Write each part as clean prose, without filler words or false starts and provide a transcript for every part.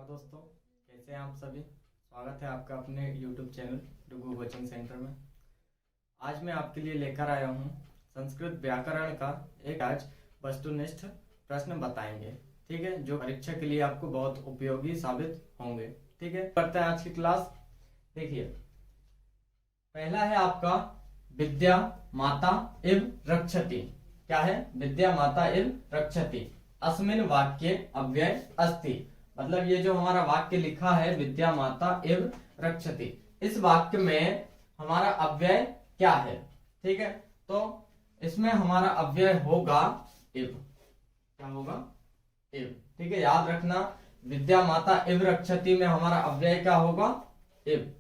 नमस्कार दोस्तों, कैसे हैं आप सभी। स्वागत है आपका अपने YouTube चैनल डुगू कोचिंग सेंटर में। आज मैं आपके लिए लेकर आया हूँ संस्कृत व्याकरण का एक आज वस्तुनिष्ठ प्रश्न बताएंगे, ठीक है, जो परीक्षा के लिए आपको बहुत उपयोगी साबित होंगे। ठीक है, करते हैं आज की क्लास। देखिए, पहला है आपका विद्या माता इव रक्षति। क्या है? विद्या माता इव रक्षति। अस्मिन् वाक्ये अव्यय अस्ति। मतलब ये जो हमारा वाक्य लिखा है विद्या माता इव रक्षति, इस वाक्य में हमारा अव्यय क्या है? ठीक है, तो इसमें हमारा अव्यय होगा इव। क्या होगा? इव। ठीक है, याद रखना, विद्या माता इव रक्षति में हमारा अव्यय क्या होगा? इव।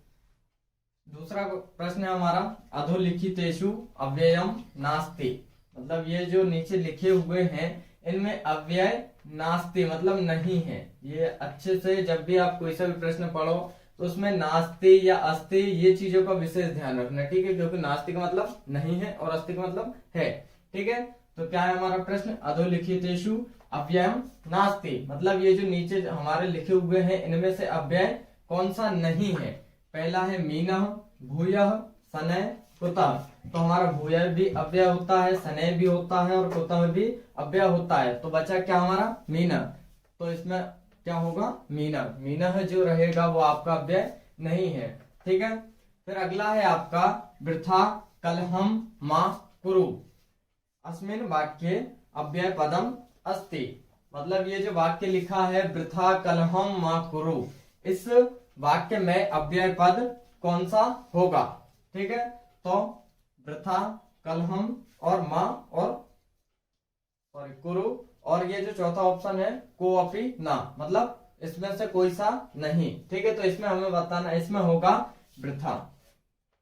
दूसरा प्रश्न है हमारा अधोलिखितेषु अव्ययम नास्ति। मतलब ये जो नीचे लिखे हुए हैं इनमें अव्यय नास्ति मतलब नहीं है। ये अच्छे से जब भी आप कोई सा भी प्रश्न पढ़ो तो उसमें नास्ति या अस्ति ये चीजों का विशेष ध्यान रखना, ठीक है, क्योंकि नास्ति का मतलब नहीं है और अस्ति का मतलब है। ठीक है, तो क्या है हमारा प्रश्न? अधोलिखितेषु अव्ययम नास्ति। मतलब ये जो नीचे हमारे लिखे हुए हैं इनमें से अव्यय कौन सा नहीं है? पहला है मीनः, भूयः, शनैः, कुतः। तो हमारा भूयः भी अव्यय होता है, शनैः भी होता है और कुतः भी अव्यय होता है। तो बचा क्या हमारा? मीनः। तो इसमें क्या होगा? मीनः। मीनः जो रहेगा वो आपका अव्यय नहीं है। ठीक है, फिर अगला है आपका वृथा कलहम मा कुरु। अस्मिन् वाक्ये अव्यय पदम अस्ति। मतलब ये जो वाक्य लिखा है वृथा कलहम मा कुरु, इस वाक्य में अव्यय पद कौन सा होगा? ठीक है, तो वृथा, कलहम और मां और कुरु, और ये जो चौथा ऑप्शन है को अपि ना, मतलब इसमें से कोई सा नहीं। ठीक है, तो इसमें हमें बताना, इसमें होगा वृथा।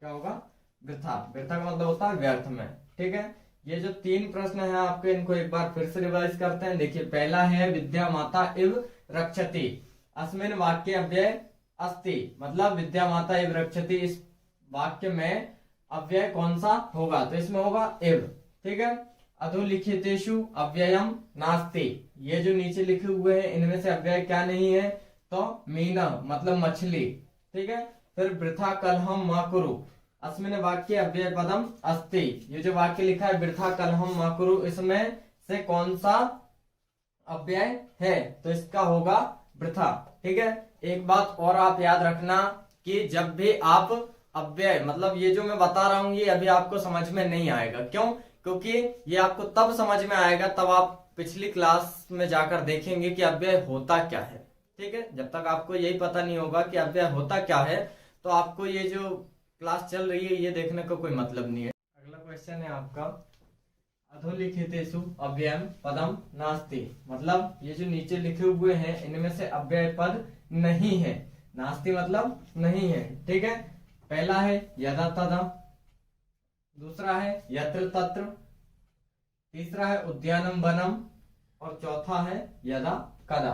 क्या होगा? वृथा। वृथा का मतलब होता है व्यर्थ में। ठीक है, ये जो तीन प्रश्न है आपके, इनको एक बार फिर से रिवाइज करते हैं। देखिए, पहला है विद्या माता इव रक्षति। अस्मिन् वाक्ये अव्यय अस्ति। मतलब विद्या माता इव रक्षति, इस वाक्य में अव्यय कौन सा होगा? तो इसमें होगा इव। ठीक है, अधोलिखितेषु अव्ययम नास्ति। ये जो नीचे लिखे हुए हैं इनमें से अव्यय क्या नहीं है? तो मीनः मतलब मछली। ठीक है, फिर वृथा कलहम मा कुरु। अस्मिन् वाक्ये अव्यय पदम अस्ति। ये जो वाक्य लिखा है वृथा कलहम मा कुरु, इसमें से कौन सा अव्यय है? तो इसका होगा वृथा। ठीक है, एक बात और आप याद रखना कि जब भी आप अव्यय, मतलब ये जो मैं बता रहा हूं ये अभी आपको समझ में नहीं आएगा। क्यों? क्योंकि ये आपको तब समझ में आएगा तब आप पिछली क्लास में जाकर देखेंगे कि अव्यय होता क्या है। ठीक है, जब तक आपको यही पता नहीं होगा कि अव्यय होता क्या है तो आपको ये जो क्लास चल रही है ये देखने का कोई मतलब नहीं है। अगला क्वेश्चन है आपका अधोलिखितेषु अव्ययम पदम नास्ति। मतलब ये जो नीचे लिखे हुए हैं इनमें से अव्यय पद नहीं है। नास्ति मतलब नहीं है। ठीक है, पहला है यदा तदा, दूसरा है यत्र तत्र, तीसरा है उद्यानम वनम और चौथा है यदा कदा।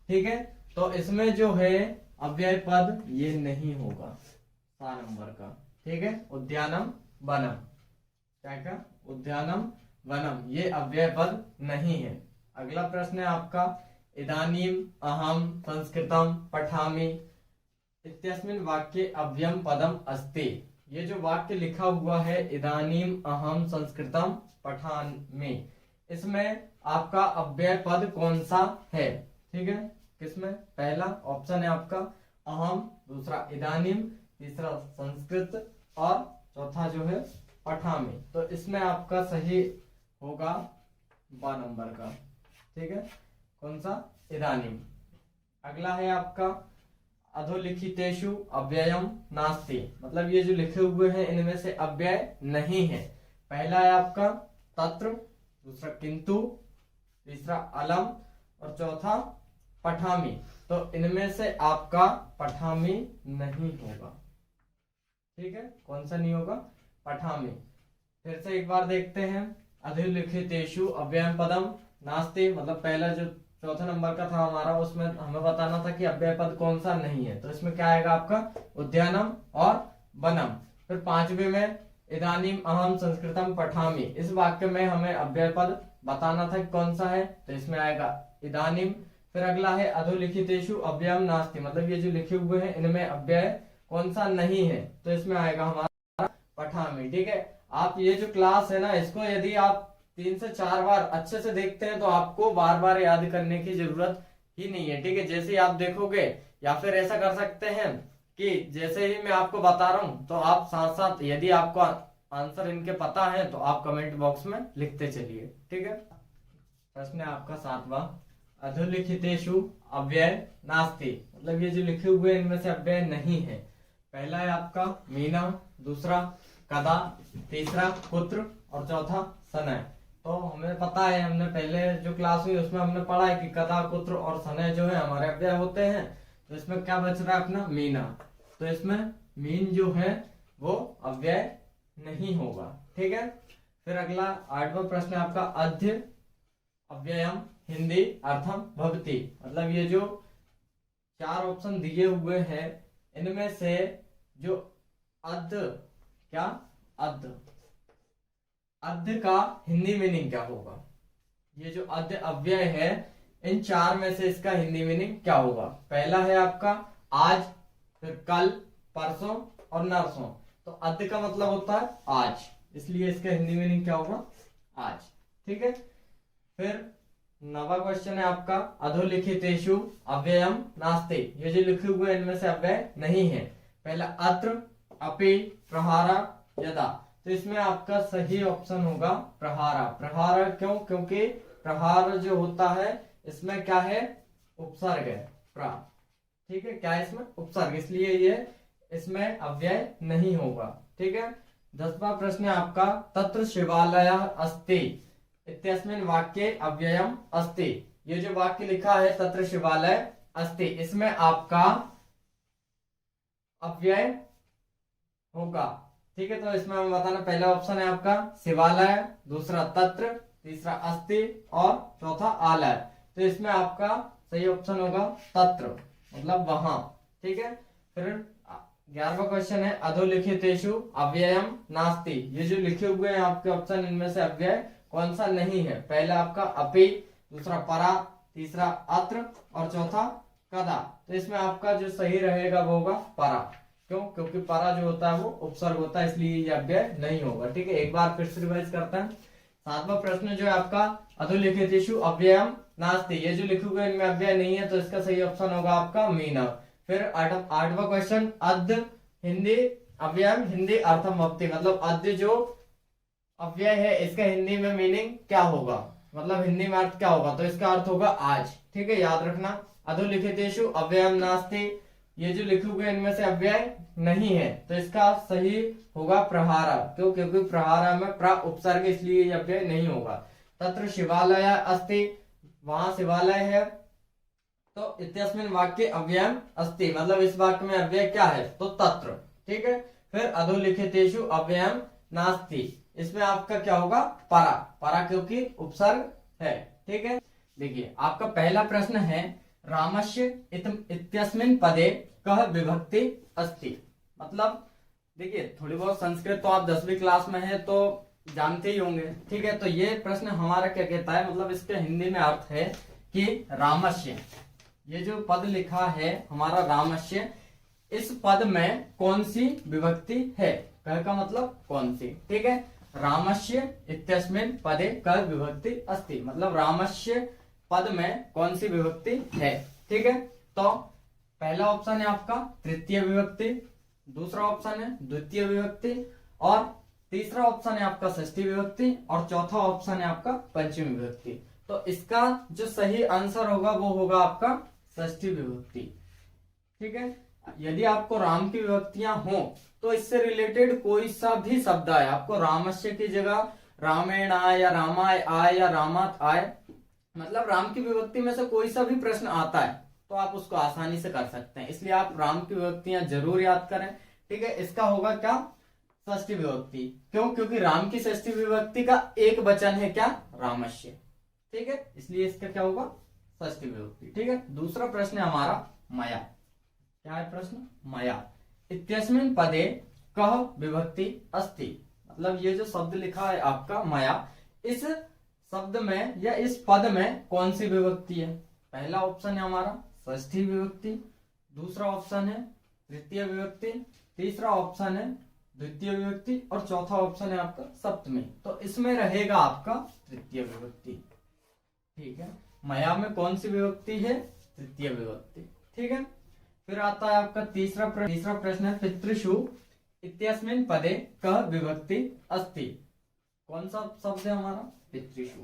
ठीक है, तो इसमें जो है अव्यय पद ये नहीं होगा 7 नंबर का। ठीक है, उद्यानम वनम, क्या? उद्यानम वनम, ये अव्यय पद नहीं है। अगला प्रश्न है आपका इदानीम अहम संस्कृतम पठामि इत्यस्मिन् वाक्ये अव्ययम पदम अस्ति। ये जो वाक्य लिखा हुआ है इदानीम अहम संस्कृतम पठामि, इसमें आपका अव्यय पद कौन सा है? ठीक है, किसमें? पहला ऑप्शन है आपका अहम, दूसरा इदानीम, तीसरा संस्कृत और चौथा जो है पठामि। तो इसमें आपका सही होगा 2 नंबर का। ठीक है, कौन सा? इदानीम। अगला है आपका अधोलिखितेषु अव्ययम नास्ति। मतलब ये जो लिखे हुए हैं इनमें से अव्यय नहीं है। पहला है आपका तत्र, दूसरा किंतु, तीसरा अलम और चौथा पठामि। तो इनमें से आपका पठामि नहीं होगा। ठीक है, कौन सा नहीं होगा? पठामि। फिर से एक बार देखते हैं अधोलिखितेषु अव्ययम पदम नास्ति। मतलब पहला जो चौथा नंबर का था हमारा, उसमें हमें बताना था कि अव्यय पद कौन सा नहीं है। तो इसमें क्या आएगा आपका? उद्यानम और वनम। फिर 5वें में इदानीम अहम संस्कृतम पठामि, इस वाक्य में हमें अव्यय पद बताना था कि कौन सा है। तो इसमें आएगा इदानीम, फिर अगला है अधोलिखितेषु अव्ययम नास्ति, मतलब ये जो लिखे हुए हैं इनमें अव्यय कौन सा नहीं है, तो इसमें आएगा हमारा पठामी। ठीक है, आप ये जो क्लास है ना, इसको यदि आप 3 से 4 बार अच्छे से देखते हैं तो आपको बार बार याद करने की जरूरत ही नहीं है। ठीक है, जैसे ही आप देखोगे, या फिर ऐसा कर सकते हैं कि जैसे ही मैं आपको बता रहा हूं तो आप साथ साथ, यदि आपको आंसर इनके पता है तो आप कमेंट बॉक्स में लिखते चलिए। ठीक है, प्रश्न है आपका 7वां, अधोलिखितेषु अव्यय नास्ति, मतलब ये जो लिखे हुए इनमें से अव्यय नहीं है। पहला है आपका मीना, दूसरा कदा, तीसरा पुत्र और चौथा सनय। तो हमें पता है, हमने पहले जो क्लास हुई उसमें हमने पढ़ा है कि कदा, पुत्र और सनय जो है हमारे अव्यय होते हैं। तो इसमें क्या बच रहा है अपना मीना, तो इसमें मीन जो है वो अव्यय नहीं होगा। ठीक है, फिर अगला 8वां प्रश्न है आपका, अध्य अव्ययम हिंदी अर्थम भवति, मतलब ये जो 4 ऑप्शन दिए हुए हैं इनमें से जो अद्य, क्या अद्य, अद्य का हिंदी मीनिंग क्या होगा? ये जो अद्य अव्यय है इन 4 में से इसका हिंदी मीनिंग क्या होगा? पहला है आपका आज, फिर कल, परसों और नरसों। तो अद्य का मतलब होता है आज, इसलिए इसका हिंदी मीनिंग क्या होगा? आज। ठीक है, फिर 9वां क्वेश्चन है आपका, अधोलिखितेषु अव्ययम नास्ति, ये जो लिखे हुए इनमें से अव्यय नहीं है। पहला अत्र, अपि, प्रहारा, यदा। तो इसमें आपका सही ऑप्शन होगा प्रहारा। प्रहारा क्यों? क्योंकि प्रहार जो होता है इसमें क्या है? उपसर्ग है, प्रा। ठीक है, क्या है इसमें? उपसर्ग, इसलिए ये इसमें अव्यय नहीं होगा। ठीक है, 10वां प्रश्न है आपका, तत्र शिवालयः अस्ति इत्यस्मिन् वाक्ये अव्ययम अस्ति, ये जो वाक्य लिखा है तत्र शिवालय अस्ति, इसमें आपका अव्यय होगा। ठीक है, तो इसमें हमें बताना, पहला ऑप्शन है आपका शिवालय, दूसरा तत्र, तीसरा अस्ति और चौथा आलय। तो इसमें आपका सही ऑप्शन होगा तत्र, मतलब वहां। ठीक है, फिर 11वां क्वेश्चन है, अधोलिखितेषु अव्ययम नास्ति, ये जो लिखे हुए हैं आपके ऑप्शन इनमें से अव्यय कौन सा नहीं है? पहला आपका अपि, दूसरा परा, तीसरा अत्र और चौथा कदा। तो इसमें आपका जो सही रहेगा वो होगा परा। क्यों? क्योंकि परा जो होता है वो उपसर्ग होता है, इसलिए ये अव्यय नहीं होगा। ठीक है, एक बार फिर से रिवाइज करते हैं। 7वां प्रश्न जो है आपका, अधोलिखितेषु अव्ययम नास्ति, ये जो लिखे हुए इनमें अव्यय नहीं है, तो इसका सही ऑप्शन होगा आपका मीना। फिर 8वां क्वेश्चन, अद्य हिंदी अव्ययम हिंदी अर्थम भवति, मतलब अद्य जो अव्यय है इसका हिंदी में मीनिंग क्या होगा, मतलब हिंदी में अर्थ क्या होगा? तो इसका अर्थ होगा आज। ठीक है, याद रखना। अधोलिखितेषु अव्ययम नास्ति, ये जो लिखे हुए इनमें से अव्यय नहीं है, तो इसका सही होगा प्रहारा। क्यों? क्योंकि प्रहारा में प्रा उपसर्ग, इसलिए ये अव्यय नहीं होगा। तत्र शिवालय अस्ति, वहां शिवालय है, तो इत्यस्मिन् वाक्ये अव्ययम अस्ति, मतलब इस वाक्य में अव्यय क्या है? तो तत्र। ठीक है, फिर अधोलिखितेषु अव्ययम नास्ति, इसमें आपका क्या होगा? परा। परा क्योंकि उपसर्ग है। ठीक है, देखिए आपका पहला प्रश्न है, रामस्य इत्यस्मिन् पदे कः विभक्ति अस्ति, मतलब देखिए थोड़ी बहुत संस्कृत तो आप 10वीं क्लास में है तो जानते ही होंगे। ठीक है, तो ये प्रश्न हमारा क्या कहता है, मतलब इसके हिंदी में अर्थ है कि रामस्य, ये जो पद लिखा है हमारा रामस्य, इस पद में कौन सी विभक्ति है? कह का मतलब कौन सी। ठीक है, रामस्य इत्यस्मिन् पदे कः विभक्ति अस्ति, मतलब रामस्य पद में कौन सी विभक्ति है। ठीक है, तो पहला ऑप्शन है आपका तृतीय विभक्ति, दूसरा ऑप्शन है द्वितीय विभक्ति और तीसरा ऑप्शन है आपका षष्ठी विभक्ति और चौथा ऑप्शन है आपका पंचमी विभक्ति। तो इसका जो सही आंसर होगा वो होगा आपका षष्ठी विभक्ति। ठीक है, यदि आपको राम की विभक्तियां हो तो इससे रिलेटेड कोई सा भी शब्द आए, आपको रामस्य की जगह रामेण आए या रामाय आए या रामात आए, मतलब राम की विभक्ति में से कोई सा भी प्रश्न आता है तो आप उसको आसानी से कर सकते हैं, इसलिए आप राम की विभक्तियां जरूर याद करें। ठीक है, इसका होगा क्या? षष्ठी विभक्ति। क्यों? क्योंकि राम की षष्ठी विभक्ति का एक वचन है क्या? रामस्य। ठीक है, इसलिए इसका क्या होगा? षष्ठी विभक्ति। ठीक है, दूसरा प्रश्न है हमारा मया। क्या है प्रश्न? मया इत्यस्मिन् पदे कः विभक्ति अस्ति, मतलब ये जो शब्द लिखा है आपका मया, इस शब्द में या इस पद में कौन सी विभक्ति है? पहला ऑप्शन है हमारा षष्ठी विभक्ति, दूसरा ऑप्शन है तृतीय विभक्ति, तीसरा ऑप्शन है द्वितीय विभक्ति और चौथा ऑप्शन है आपका सप्तमी। तो इसमें रहेगा आपका तृतीय विभक्ति। ठीक है, मया में कौन सी विभक्ति है? तृतीय विभक्ति। ठीक है, फिर आता है आपका तीसरा प्रश्न है पितृषु इत्यस्मिन् पदे कः विभक्ति अस्ति। कौन सा शब्द है हमारा? पितृषु।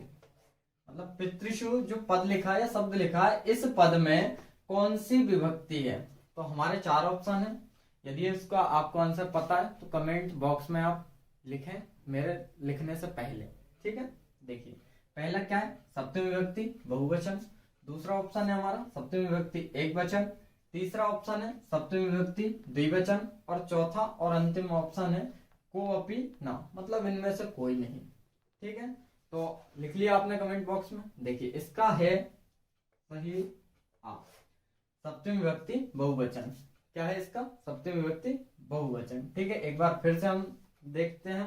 मतलब पितृषु जो पद लिखा है या शब्द लिखा है, इस पद में कौन सी विभक्ति है? तो हमारे 4 ऑप्शन है। यदि इसका आपको आंसर पता है तो कमेंट बॉक्स में आप लिखें मेरे लिखने से पहले। ठीक है, देखिए पहला क्या है? सप्तमी विभक्ति बहुवचन। दूसरा ऑप्शन है हमारा सप्तमी विभक्ति एकवचन। तीसरा ऑप्शन है सप्तमी विभक्ति द्विवचन और चौथा और अंतिम ऑप्शन है कोअपि न, मतलब इनमें से कोई नहीं। ठीक है, तो लिख लिया आपने कमेंट बॉक्स में। देखिए इसका है सही सप्तमी विभक्ति बहुवचन। क्या है इसका? सप्तमी विभक्ति बहुवचन। ठीक है, एक बार फिर से हम देखते हैं।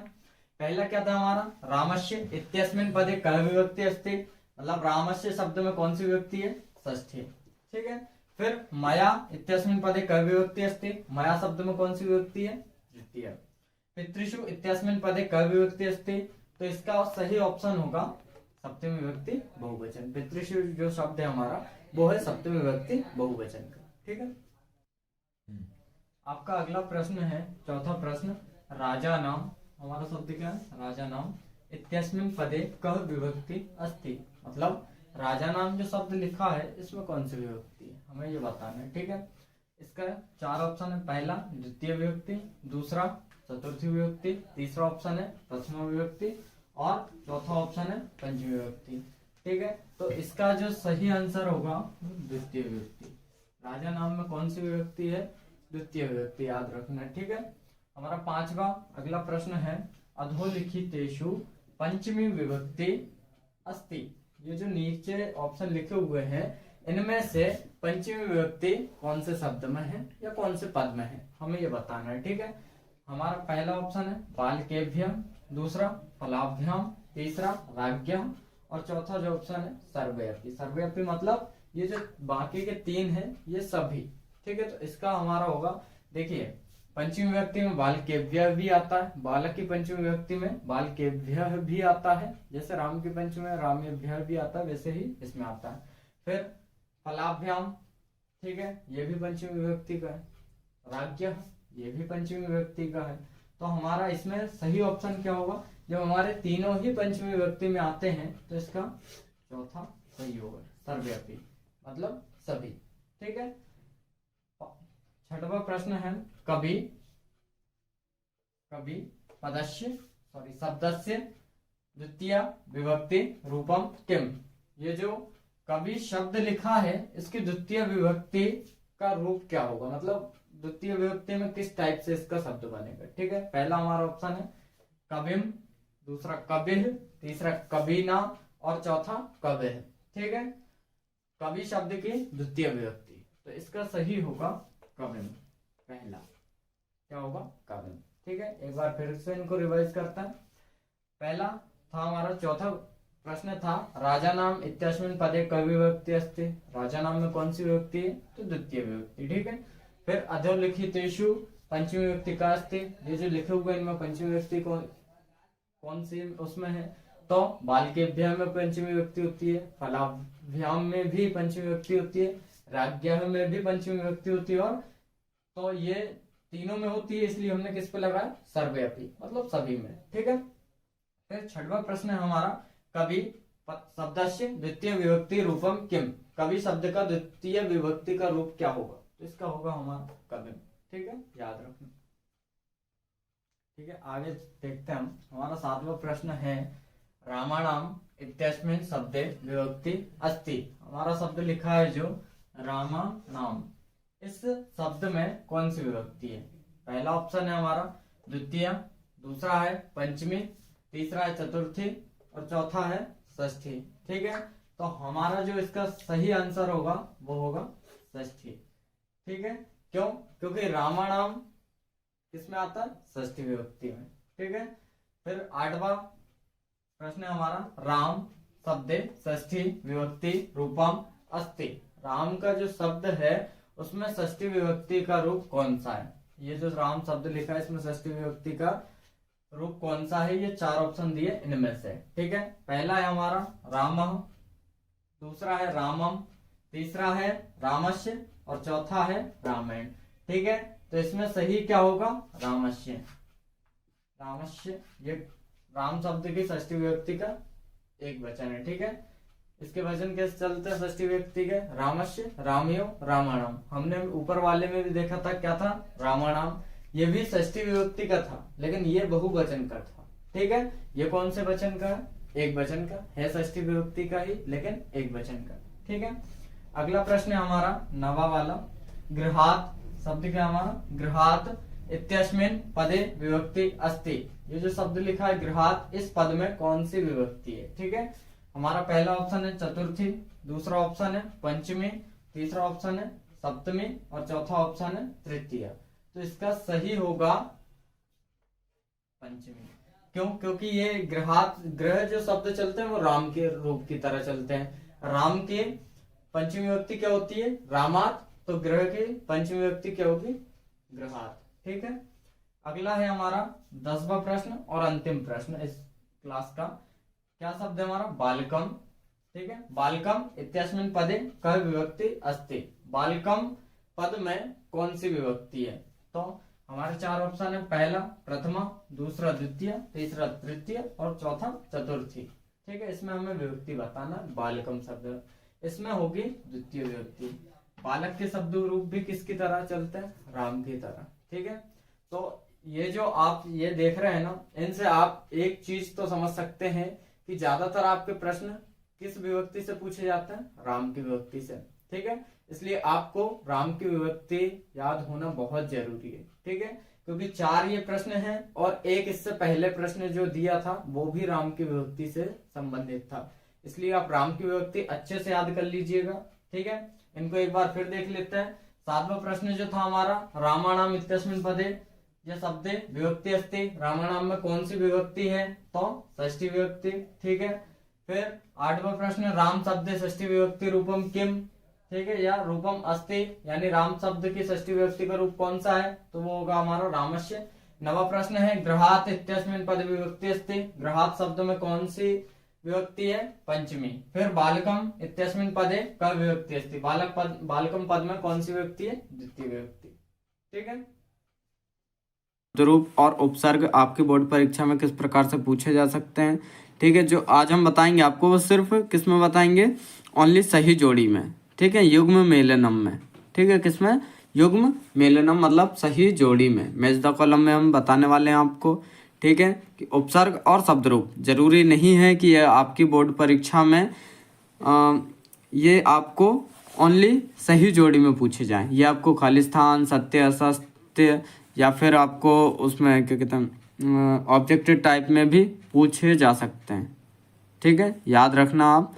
पहला क्या था हमारा? रामस्य इत्यस्मिन् पदे कः विभक्ति अस्ति। मतलब रामस्य शब्द में कौन सी विभक्ति है? षष्ठी। ठीक है, फिर मया इत्यस्मिन् पदे कः विभक्ति अस्ति। मया शब्द में कौन सी विभक्ति है? द्वितीय। पितृषु इत्यस्मिन् पदे कः विभक्ति अस्ति। तो इसका सही ऑप्शन होगा सप्तमी विभक्ति बहुवचन। पितृषु जो शब्द है हमारा वो है सप्तमी विभक्ति बहुवचन का। ठीक है, आपका अगला प्रश्न है चौथा प्रश्न, राजा नाम। हमारा शब्द क्या है? राजा नाम इत्यस्मिन् पदे कः विभक्ति अस्ति। मतलब राजा नाम जो शब्द लिखा है इसमें कौन सी विभक्ति है, हमें ये बताना है। ठीक है, इसका 4 ऑप्शन है। पहला द्वितीय विभक्ति, दूसरा चतुर्थी विभक्ति, तीसरा ऑप्शन है प्रथमा विभक्ति और चौथा ऑप्शन है पंचमी विभक्ति। ठीक है, तो इसका जो सही आंसर होगा द्वितीय विभक्ति। राजा नाम में कौन सी विभक्ति है? द्वितीय विभक्ति, याद रखना। ठीक है, हमारा 5वां अगला प्रश्न है अधोलिखितेषु पंचमी विभक्ति अस्ति। ये जो नीचे ऑप्शन लिखे हुए हैं इनमें से पंचमी विभक्ति कौन से शब्द में है या कौन से पद में है, हमें ये बताना है। ठीक है, हमारा पहला ऑप्शन है बालकेभ्यः, दूसरा फलाभ्याम, तीसरा राज्ञः और चौथा जो ऑप्शन है सर्वैरपि। सर्वैरपि मतलब ये जो बाकी के 3 है ये सभी। ठीक है, तो इसका हमारा होगा, देखिए पंचमी विभक्ति में बालकेभ्यः भी आता है, बालक की पंचमी विभक्ति में बालकेभ्यः भी आता है, जैसे राम की पंचमी में रामेभ्यः भी आता है वैसे ही इसमें आता है। फिर फलाभ्याम, ठीक है, ये भी पंचमी विभक्ति का है। राज्ञः, ये भी पंचमी विभक्ति का है। तो हमारा इसमें सही ऑप्शन क्या होगा? जब हमारे तीनों ही पंचमी विभक्ति में आते हैं तो इसका चौथा सही होगा सर्वव्यापी, मतलब सभी। ठीक है, 6वां प्रश्न है कवि पदस्य शब्दस्य द्वितीय विभक्ति रूपम किम। ये जो कवि शब्द लिखा है इसकी द्वितीय विभक्ति का रूप क्या होगा, मतलब द्वितीय विभक्ति में किस टाइप से इसका शब्द बनेगा। ठीक है, पहला हमारा ऑप्शन है कविम, दूसरा कविः, तीसरा कविना और चौथा कविः। ठीक है, कवि शब्द की द्वितीय विभक्ति, तो इसका सही होगा कविम। पहला क्या होगा? कविम। ठीक है, एक बार फिर से इनको रिवाइज करता है। पहला था हमारा, चौथा प्रश्न था राजा नाम इत्यस्मिन् पदे कः विभक्ति अस्ति। राजा नाम में कौन सी विभक्ति है? तो द्वितीय विभक्ति। ठीक है, फिर अधोलिखितेषु पंचमी विभक्ति का अस्ति। ये जो लिखे हुए इनमें पंचमी विभक्ति कौन सी उसमें है? तो बालकेभ्यः में पंचमी विभक्ति होती है, फलाभ्याम में भी पंचमी विभक्ति होती है, राज्ञः में भी पंचमी विभक्ति होती है, और तो ये तीनों में होती है, इसलिए हमने किस पे लगाया? सर्वव्यापी, मतलब सभी में। ठीक है, फिर 6वां प्रश्न है हमारा कवि शब्दस्य द्वितीय विभक्ति रूपम किम। कवि शब्द का द्वितीय विभक्ति का रूप क्या होगा? तो इसका होगा हमारा कविम। ठीक है, याद रखना। ठीक है, आगे देखते हैं हम। हमारा 7वां प्रश्न है रामाणाम इत्यस्मिन् शब्दे विभक्ति अस्ति। हमारा शब्द लिखा है जो रामा नाम, इस शब्द में कौन सी विभक्ति है? पहला ऑप्शन है हमारा द्वितीय, दूसरा है पंचमी, तीसरा है चतुर्थी और चौथा है षष्ठी। ठीक है, तो हमारा जो इसका सही आंसर होगा वो होगा षष्ठी। ठीक है, क्यों? क्योंकि रामाणाम किसमें आता है? षष्ठी विभक्ति में। ठीक है, फिर 8वां प्रश्न है हमारा राम शब्दे षष्ठी विभक्ति रूपम अस्ति। राम का जो शब्द है उसमें षष्ठी विभक्ति का रूप कौन सा है? ये जो राम शब्द लिखा है इसमें षष्ठी विभक्ति का रूप कौन सा है? ये 4 ऑप्शन दिए इनमें से। ठीक है, पहला है हमारा रामः, दूसरा है रामम, तीसरा है रामस्य और चौथा है रामायण। ठीक है, तो इसमें सही क्या होगा? रामस्य। रामस्य ये राम शब्द की षष्ठी विभक्ति का एक वचन है। ठीक है, इसके वचन कैसे चलते हैं षष्ठी विभक्ति के? रामस्य, रामयो, रामायणम। हमने ऊपर वाले में भी देखा था, क्या था? रामायणम। ये भी षष्ठी विभक्ति का था लेकिन ये बहुवचन का था। ठीक है, ये कौन से वचन का है? एक वचन का है, षष्ठी विभक्ति का ही लेकिन एक वचन का। ठीक है, अगला प्रश्न है हमारा 9वां वाला। गृहात शब्द क्या हमारा? गृहात इत्यस्मिन् पदे विभक्ति अस्ति। ये जो शब्द लिखा है गृहात, इस पद में कौन सी विभक्ति है? ठीक है, हमारा पहला ऑप्शन है चतुर्थी, दूसरा ऑप्शन है पंचमी, तीसरा ऑप्शन है सप्तमी और चौथा ऑप्शन है तृतीय। तो इसका सही होगा पंचमी। क्यों? क्योंकि ये गृहात, ग्रह जो शब्द चलते हैं वो राम के रूप की तरह चलते हैं। राम के पंचमी विभक्ति क्या होती है? रामात। तो ग्रह की पंचमी विभक्ति क्या होगी? गृहात। ठीक है, अगला है हमारा 10वां प्रश्न और अंतिम प्रश्न इस क्लास का। क्या शब्द है हमारा? बालकम। ठीक है, बालकम इत्यस्मिन् पदे कः विभक्ति अस्ति। बालकम पद में कौन सी विभक्ति है? तो हमारे 4 ऑप्शन है, पहला प्रथमा, दूसरा द्वितीय, तीसरा तृतीय और चौथा चतुर्थी। ठीक है, इसमें हमें विभक्ति बताना। बालकम शब्द इसमें होगी द्वितीय विभक्ति। बालक के शब्द रूप भी किसकी तरह चलते हैं? राम की तरह। ठीक है, तो ये जो आप ये देख रहे हैं ना, इनसे आप एक चीज तो समझ सकते हैं कि ज्यादातर आपके प्रश्न किस विभक्ति से पूछे जाते हैं? राम की विभक्ति से। ठीक है, इसलिए आपको राम की विभक्ति याद होना बहुत जरूरी है। ठीक है, क्योंकि 4 ये प्रश्न हैं और एक इससे पहले प्रश्न जो दिया था वो भी राम की विभक्ति से संबंधित था। इसलिए आप राम की विभक्ति अच्छे से याद कर लीजिएगा। ठीक है, इनको एक बार फिर देख लेते हैं। 7वां प्रश्न जो था हमारा, रामाणाम इत्यस्मिन् पदे यह शब्द विभक्ति अस्ति। रामाणाम में कौन सी विभक्ति है? तो षष्ठी विभक्ति। ठीक है, फिर 8वां प्रश्न, राम शब्द षष्ठी विभक्ति रूपम किम। ठीक है, या रूपम अस्ति, यानी राम शब्द की षष्ठी विभक्ति का रूप कौन सा है? तो वो होगा हमारा रामस्य। 9वां प्रश्न है, गृहात इत्यस्मिन् पद विभक्ति अस्ति। गृहात शब्द में कौन सी विभक्ति है? पंचमी। फिर बालकम इत्यस्मिन् पदे कः विभक्ति अस्ति। बालकम पद में कौन सी विभक्ति है? द्वितीय विभक्ति। ठीक है, रूप और उपसर्ग आपकी बोर्ड परीक्षा में किस प्रकार से पूछे जा सकते हैं। ठीक है, जो आज हम बताएंगे आपको वो सिर्फ किस में बताएंगे? ओनली सही जोड़ी में। ठीक है, युग्म मेलनम में। ठीक है, किसमें? युग्म मेलनम मतलब सही जोड़ी में। मैच द कॉलम में हम बताने वाले हैं आपको। ठीक है, कि उपसर्ग और शब्द रूप जरूरी नहीं है कि ये आपकी बोर्ड परीक्षा में ये आपको ओनली सही जोड़ी में पूछे जाएं। ये आपको खालिस्तान, सत्य, असत्य या फिर आपको उसमें क्या कहते हैं ऑब्जेक्टिव टाइप में भी पूछे जा सकते हैं। ठीक है, याद रखना आप।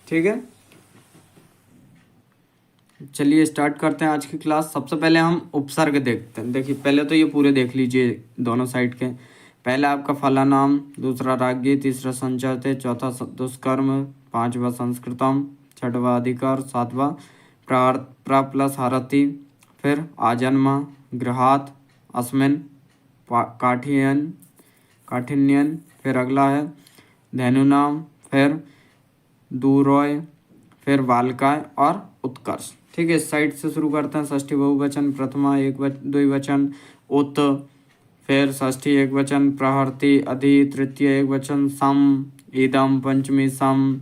ठीक है, चलिए स्टार्ट करते हैं आज की क्लास। सबसे पहले हम उपसर्ग देखते हैं। देखिए, पहले तो ये पूरे देख लीजिए दोनों साइड के। पहला आपका फला नाम, दूसरा राज्ञी, तीसरा संचरते, चौथा दुष्कर्म, 5वां संस्कृतम, 6वां अधिकार, 7वां प्रा प्लस हारति, फिर आजन्मा, गृहात, अस्मिन, काठिन्यन, फिर अगला है धैनुनाम, फिर दूरोय, फिर बालकाय और उत्कर्ष। ठीक है, इस साइड से शुरू करते हैं। षष्ठी बहुवचन, प्रथमा द्विवचन, उत, फिर षष्ठी एकवचन, प्रहर्ति, अधि, तृतीय एकवचन, सम, इदम, पंचमी सम,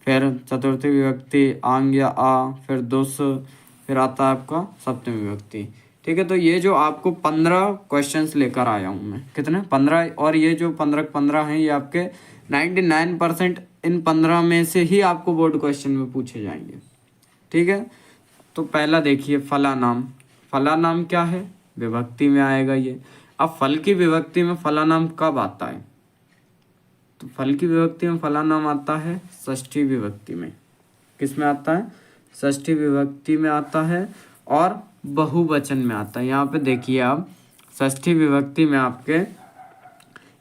फिर चतुर्थी विभक्ति आंग या आ, फिर दुस, फिर आता है आपका सप्तमी विभक्ति। ठीक है, तो ये जो आपको 15 क्वेश्चंस लेकर आया हूँ मैं। कितने? 15। और ये जो 15 हैं ये आपके 99% इन 15 में से ही आपको बोर्ड क्वेश्चन में पूछे जाएंगे। ठीक है, तो पहला देखिए फला नाम। फला नाम क्या है? विभक्ति में आएगा ये। अब फल की विभक्ति में फला नाम कब आता है? तो फल की विभक्ति में फला नाम आता है षष्ठी विभक्ति में। किस में आता है? षष्ठी विभक्ति में आता है और बहुवचन में आता है। यहाँ पे देखिए आप, षष्ठी विभक्ति में आपके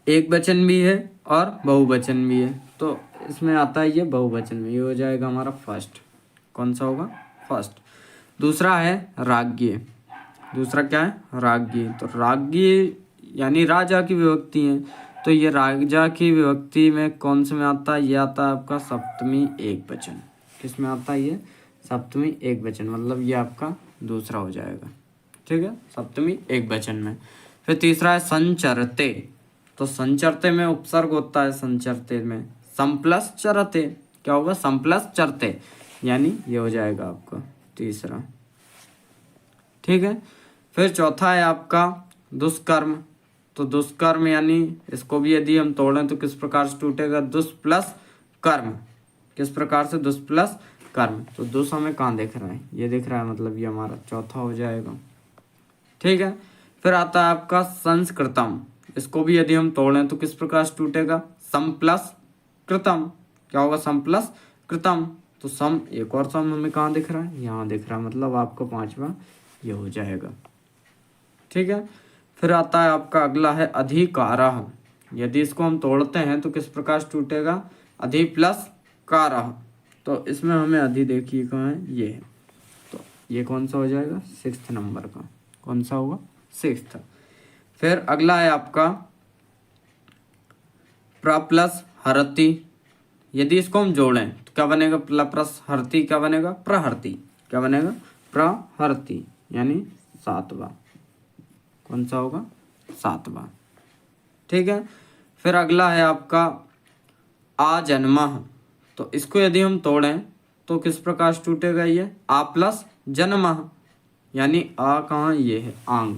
एक वचन भी है और बहुवचन भी है। तो इसमें आता है ये बहुवचन में, ये हो जाएगा हमारा फर्स्ट। कौन सा होगा? फर्स्ट। दूसरा है राज्ञी। दूसरा क्या है? राज्ञी। तो राज्ञी यानी राजा की विभक्ति है, तो ये राजा की विभक्ति में कौन से में आता है? ये आता है आपका सप्तमी एकवचन। किस में आता है ये? सप्तमी एकवचन, मतलब ये आपका दूसरा हो जाएगा। ठीक है, सप्तमी एकवचन में। फिर तीसरा है संचरते। तो संचरते में उपसर्ग होता है, संचरते में सम प्लस चरते। क्या होगा? सम प्लस चरते, यानी ये हो जाएगा आपका तीसरा। ठीक है, फिर चौथा है आपका दुष्कर्म। तो दुष्कर्म यानी इसको भी यदि हम तोड़ें तो किस प्रकार से टूटेगा? दुष् प्लस कर्म। किस प्रकार से? दुष् प्लस कर्म। तो दुष् हमें कहाँ दिख रहा है? ये दिख रहा है, मतलब ये हमारा चौथा हो जाएगा। ठीक है, फिर आता है आपका संस्कृतम। इसको भी यदि हम तोड़ें तो किस प्रकार से टूटेगा? सम प्लस कृतम। क्या होगा? सम प्लस कृतम। तो सम, एक और सम हमें कहाँ दिख रहा है? यहाँ दिख रहा है, मतलब आपका पांचवा ये हो जाएगा। ठीक है, फिर आता है आपका अगला है अधिकारः। यदि इसको हम तोड़ते हैं तो किस प्रकार से टूटेगा? अधि प्लस कारः। तो इसमें हमें अधि देखिए कहाँ है? ये है, तो ये कौन सा हो जाएगा? 6th नंबर का। कौन सा होगा? 6th। फिर अगला है आपका प्र प्लस हरति। यदि इसको हम जोड़ें तो क्या बनेगा? प्ल प्लस हरति क्या बनेगा? प्रहरति। क्या बनेगा? प्रहरति, यानी 7वां। कौन सा होगा? 7वां। ठीक है, फिर अगला है आपका आजन्मः। तो इसको यदि हम तोड़ें तो किस प्रकार से टूटेगा? ये आ प्लस जन्मः, यानी आ कहाँ? ये है आंग।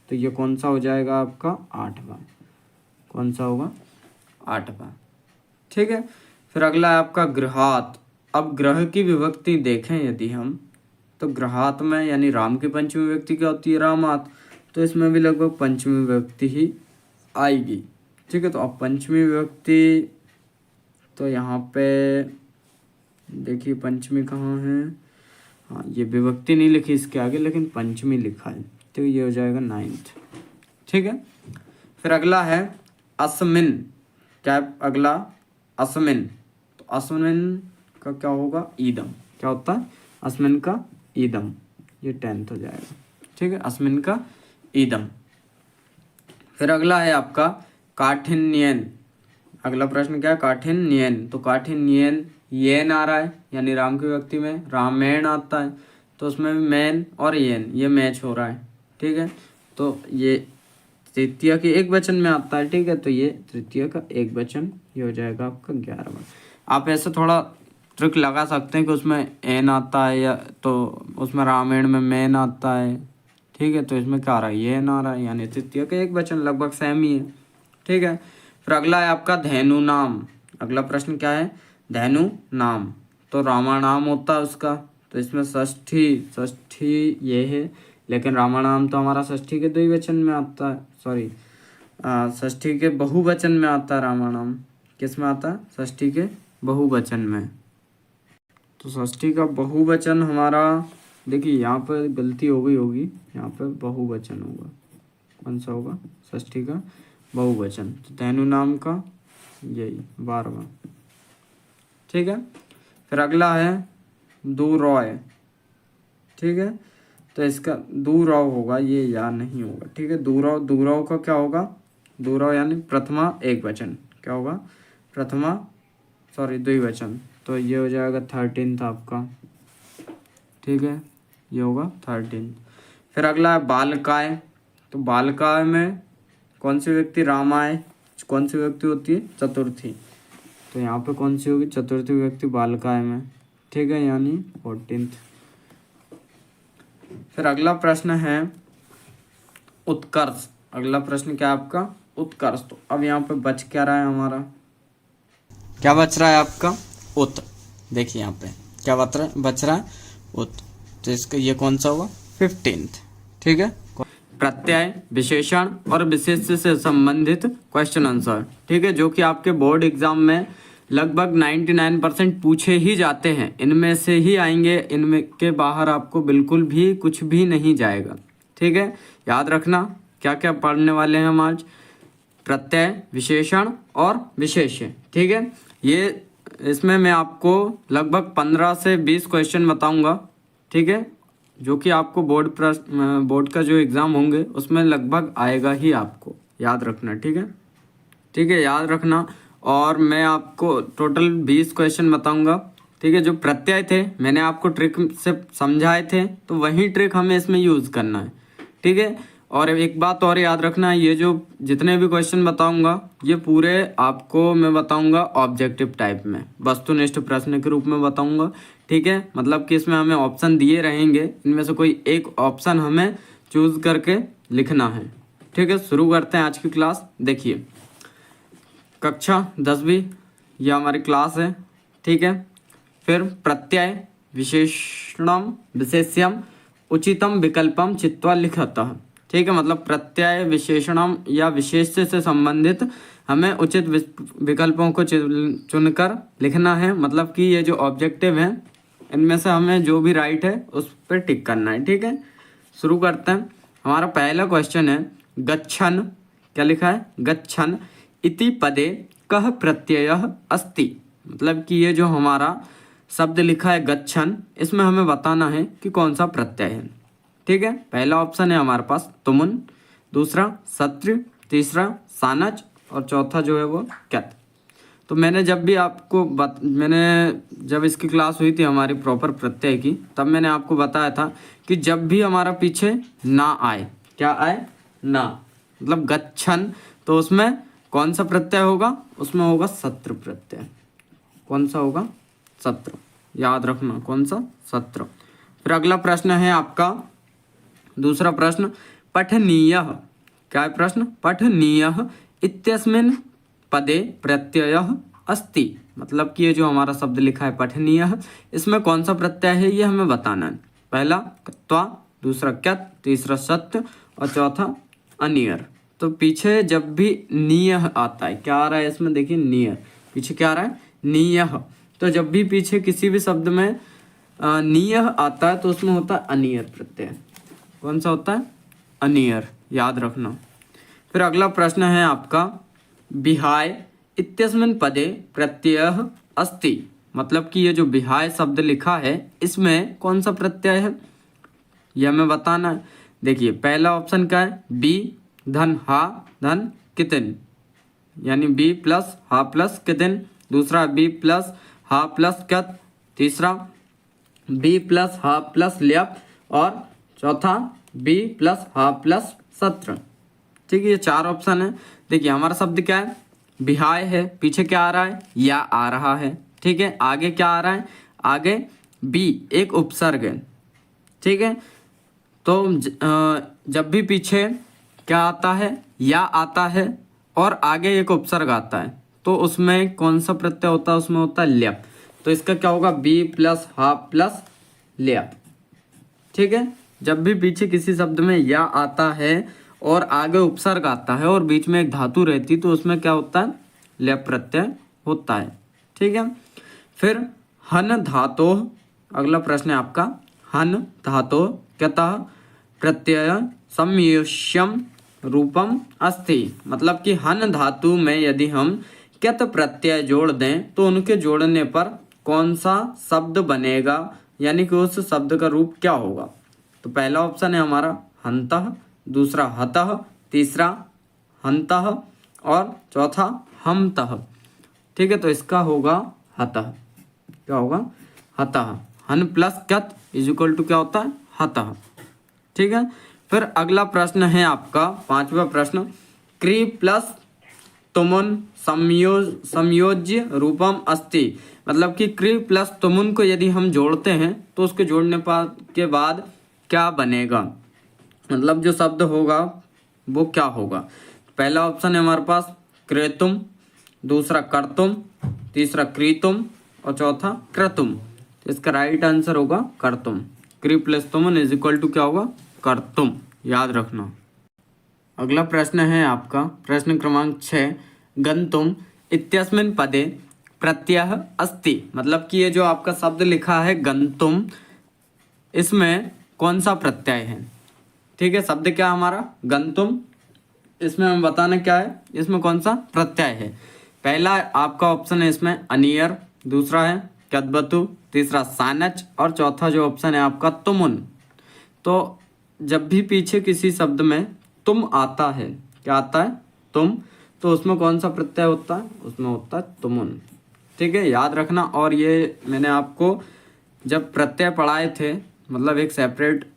तो ये कौन सा हो जाएगा आपका? 8वां। कौन सा होगा? 8वां। ठीक है, फिर अगला है आपका गृहात। अब ग्रह की विभक्ति देखें यदि हम, तो गृहात में यानी राम की पंचमी विभक्ति क्या होती है? रामात। तो इसमें भी लगभग पंचमी विभक्ति ही आएगी। ठीक है, तो अब पंचमी विभक्ति, तो यहाँ पे देखिए पंचमी कहाँ है? हाँ, ये विभक्ति नहीं लिखी इसके आगे, लेकिन पंचमी लिखा है, तो ये हो जाएगा 9th। ठीक है, फिर अगला है अस्मिन। क्या अगला? अस्मिन। तो अस्मिन का क्या होगा? ईदम। क्या होता है? अस्मिन का ईदम, ये 10th हो जाएगा। ठीक है, अस्मिन का ईदम। फिर अगला है आपका काठिन्यन। अगला प्रश्न क्या है? काठिन्यन। तो काठिन्यन येन आ रहा है, यानी राम की विभक्ति में रामेण आता है, तो उसमें भी मैन और येन ये मैच हो रहा है। ठीक है, तो ये तृतीय के एक वचन में आता है। ठीक है, तो ये तृतीय का एक वचन, ये हो जाएगा आपका 11वां। आप ऐसे थोड़ा ट्रिक लगा सकते हैं कि उसमें एन आता है, या तो उसमें रामायण में मैन आता है। ठीक है, तो इसमें क्या आ रहा है? ये एन आ रहा है, यानी तृतीय का एक वचन, लगभग सेम ही है। ठीक है, फिर अगला है आपका धेनु नाम। अगला प्रश्न क्या है? धेनु नाम। तो रामानाम होता है उसका, तो इसमें षष्ठी ये है, लेकिन रामानाम तो हमारा षष्ठी के द्विवचन में आता है, सॉरी षष्ठी के बहुवचन में आता है रामानाम। किस में आता है? षष्ठी के बहुवचन में। तो षष्ठी का बहुवचन हमारा, देखिए यहाँ पर गलती हो गई होगी, यहाँ पर बहुवचन होगा। कौन सा होगा? षष्ठी का बहुवचन। तो धेनु नाम का यही 12वां। ठीक है, फिर अगला है दूरॉय। ठीक है, तो इसका दूरौ होगा, ये या नहीं होगा। ठीक है, दूरौ का क्या होगा? दूरौ यानी प्रथमा एक वचन। क्या होगा? प्रथमा, सॉरी द्विवचन। तो ये हो जाएगा 13th आपका। ठीक है, ये होगा 13th। फिर अगला है बालकाय। तो बालकाय में कौन सी व्यक्ति? रामाय। कौन सी व्यक्ति होती है? चतुर्थी। तो यहाँ पे कौन सी होगी? चतुर्थी व्यक्ति बालकाय में। ठीक है, यानी 14th। फिर अगला प्रश्न है उत्कर्ष। अगला प्रश्न क्या है आपका? उत्कर्ष। तो अब यहाँ पे बच क्या रहा है हमारा? क्या बच रहा है आपका? उत। देखिए यहाँ पे क्या बच रहा है? उत। तो इसका ये कौन सा होगा? 15th। ठीक है, प्रत्यय, विशेषण और विशेष से संबंधित क्वेश्चन आंसर। ठीक है, जो कि आपके बोर्ड एग्जाम में लगभग 99% पूछे ही जाते हैं, इनमें से ही आएंगे, इनमें के बाहर आपको बिल्कुल भी कुछ भी नहीं जाएगा। ठीक है, याद रखना क्या क्या पढ़ने वाले हैं हम आज? प्रत्यय, विशेषण और विशेष्य। ठीक है, ये इसमें मैं आपको लगभग 15 से 20 क्वेश्चन बताऊंगा, ठीक है, जो कि आपको बोर्ड का जो एग्ज़ाम होंगे उसमें लगभग आएगा ही, आपको याद रखना, ठीक है, ठीक है, याद रखना। और मैं आपको टोटल 20 क्वेश्चन बताऊंगा, ठीक है। जो प्रत्यय थे मैंने आपको ट्रिक से समझाए थे, तो वही ट्रिक हमें इसमें यूज़ करना है, ठीक है। और एक बात और याद रखना, ये जो जितने भी क्वेश्चन बताऊंगा ये पूरे आपको मैं बताऊंगा ऑब्जेक्टिव टाइप में, वस्तुनिष्ठ प्रश्न के रूप में बताऊंगा, ठीक है। मतलब कि इसमें हमें ऑप्शन दिए रहेंगे, इनमें से कोई एक ऑप्शन हमें चूज करके लिखना है, ठीक है। शुरू करते हैं आज की क्लास। देखिए, कक्षा 10वीं ये हमारी क्लास है, ठीक है। फिर प्रत्यय विशेषणम विशेष्यम उचितम विकल्पम चित्वा लिखतः, ठीक है। मतलब प्रत्यय विशेषणम या विशेष्य से संबंधित हमें उचित विकल्पों को चुनकर लिखना है। मतलब कि ये जो ऑब्जेक्टिव हैं इनमें से हमें जो भी राइट है उस पर टिक करना है, ठीक है। शुरू करते हैं। हमारा पहला क्वेश्चन है गच्छन, क्या लिखा है, गच्छन इति पदे कः प्रत्ययः अस्ति। मतलब कि ये जो हमारा शब्द लिखा है गच्छन, इसमें हमें बताना है कि कौन सा प्रत्यय है, ठीक है। पहला ऑप्शन है हमारे पास तुमुन, दूसरा सत्र, तीसरा सानच और चौथा जो है वो क्यत। तो मैंने जब भी आपको मैंने जब इसकी क्लास हुई थी हमारी प्रॉपर प्रत्यय की, तब मैंने आपको बताया था कि जब भी हमारा पीछे ना आए, क्या आए, ना, मतलब गच्छन, तो उसमें कौन सा प्रत्यय होगा, उसमें होगा सत्र प्रत्यय। कौन सा होगा, सत्र, याद रखना, कौन सा, सत्र। फिर अगला प्रश्न है आपका दूसरा प्रश्न, पठनीयः, क्या है प्रश्न, पठनीयः इत्यस्मिन् पदे प्रत्ययः अस्ति। मतलब कि ये जो हमारा शब्द लिखा है पठनीयः, इसमें कौन सा प्रत्यय है ये हमें बताना है। पहला त्वा, दूसरा क्यत, तीसरा सत्य और चौथा अनियर। तो पीछे जब भी नियः आता है, क्या आ रहा है इसमें, देखिए नियः, पीछे क्या आ रहा है, नियः। तो जब भी पीछे किसी भी शब्द में नियः आता है तो उसमें होता है अनियर प्रत्यय। कौन सा होता है, अनियर, याद रखना। फिर अगला प्रश्न है आपका विहाय इत्यस्मिन् पदे प्रत्ययः अस्ति। मतलब कि ये जो विहाय शब्द लिखा है इसमें कौन सा प्रत्यय है यह हमें बताना है। देखिए पहला ऑप्शन क्या है, बी धन हा धन कितन, यानी बी प्लस हा प्लस कितन। दूसरा बी प्लस हा प्लस कत। तीसरा बी प्लस हा प्लस ल्यप। और चौथा बी प्लस हा प्लस सत्र। ठीक है, ये चार ऑप्शन है। देखिए हमारा शब्द क्या है, विहाय है, पीछे क्या आ रहा है, या आ रहा है। ठीक है, आगे क्या आ रहा है, आगे बी एक उपसर्ग है। ठीक है, तो जब भी पीछे क्या आता है, या आता है और आगे एक उपसर्ग आता है तो उसमें कौन सा प्रत्यय होता है, उसमें होता है ल्यप। तो इसका क्या होगा, बी प्लस हा प्लस ल्यप। ठीक है, जब भी पीछे किसी शब्द में या आता है और आगे उपसर्ग आता है और बीच में एक धातु रहती तो उसमें क्या होता है, ल्यप प्रत्यय होता है। ठीक है, फिर हन धातो, अगला प्रश्न है आपका, हन धातो क्यतः प्रत्यय संयोष्यम रूपम अस्ति। मतलब कि हन धातु में यदि हम क्यत प्रत्यय जोड़ दें तो उनके जोड़ने पर कौन सा शब्द बनेगा, यानी कि उस शब्द का रूप क्या होगा। तो पहला ऑप्शन है हमारा हंतः, दूसरा हतः, तीसरा हंतः और चौथा हमतः। ठीक है, तो इसका होगा हतः। क्या होगा, हतः। हन प्लस क्यत इज इक्वल टू क्या होता है, हतः। ठीक है, फिर अगला प्रश्न है आपका पांचवा प्रश्न, क्री प्लस तुमुन संयोज्य रूपम अस्ति। मतलब कि क्री प्लस तुमुन को यदि हम जोड़ते हैं तो उसके जोड़ने के बाद क्या बनेगा, मतलब जो शब्द होगा वो क्या होगा। पहला ऑप्शन है हमारे पास क्रेतुम, दूसरा कर्तुम, तीसरा क्रीतुम और चौथा क्रतुम। तो इसका राइट आंसर होगा कर्तुम। क्री प्लस तुमुन इज इक्वल टू क्या होगा, कर्तुम, याद रखना। अगला प्रश्न है आपका प्रश्न क्रमांक 6, गंतुम इत्यस्मिन् पदे प्रत्ययः अस्ति। मतलब कि ये जो आपका शब्द लिखा है गंतुम, इसमें कौन सा प्रत्यय है। ठीक है, शब्द क्या हमारा गंतुम, इसमें हमें बताना क्या है, इसमें कौन सा प्रत्यय है। पहला आपका ऑप्शन है इसमें अनियर, दूसरा है क्यदबतु, तीसरा सानच और चौथा जो ऑप्शन है आपका तुमुन। तो जब भी पीछे किसी शब्द में तुम आता है, क्या आता है? तुम, तो उसमें कौन सा प्रत्यय होता है? उसमें होता है तुमुन। ठीक है, याद रखना। और ये मैंने आपको जब प्रत्यय पढ़ाए थे, मतलब एक सेपरेट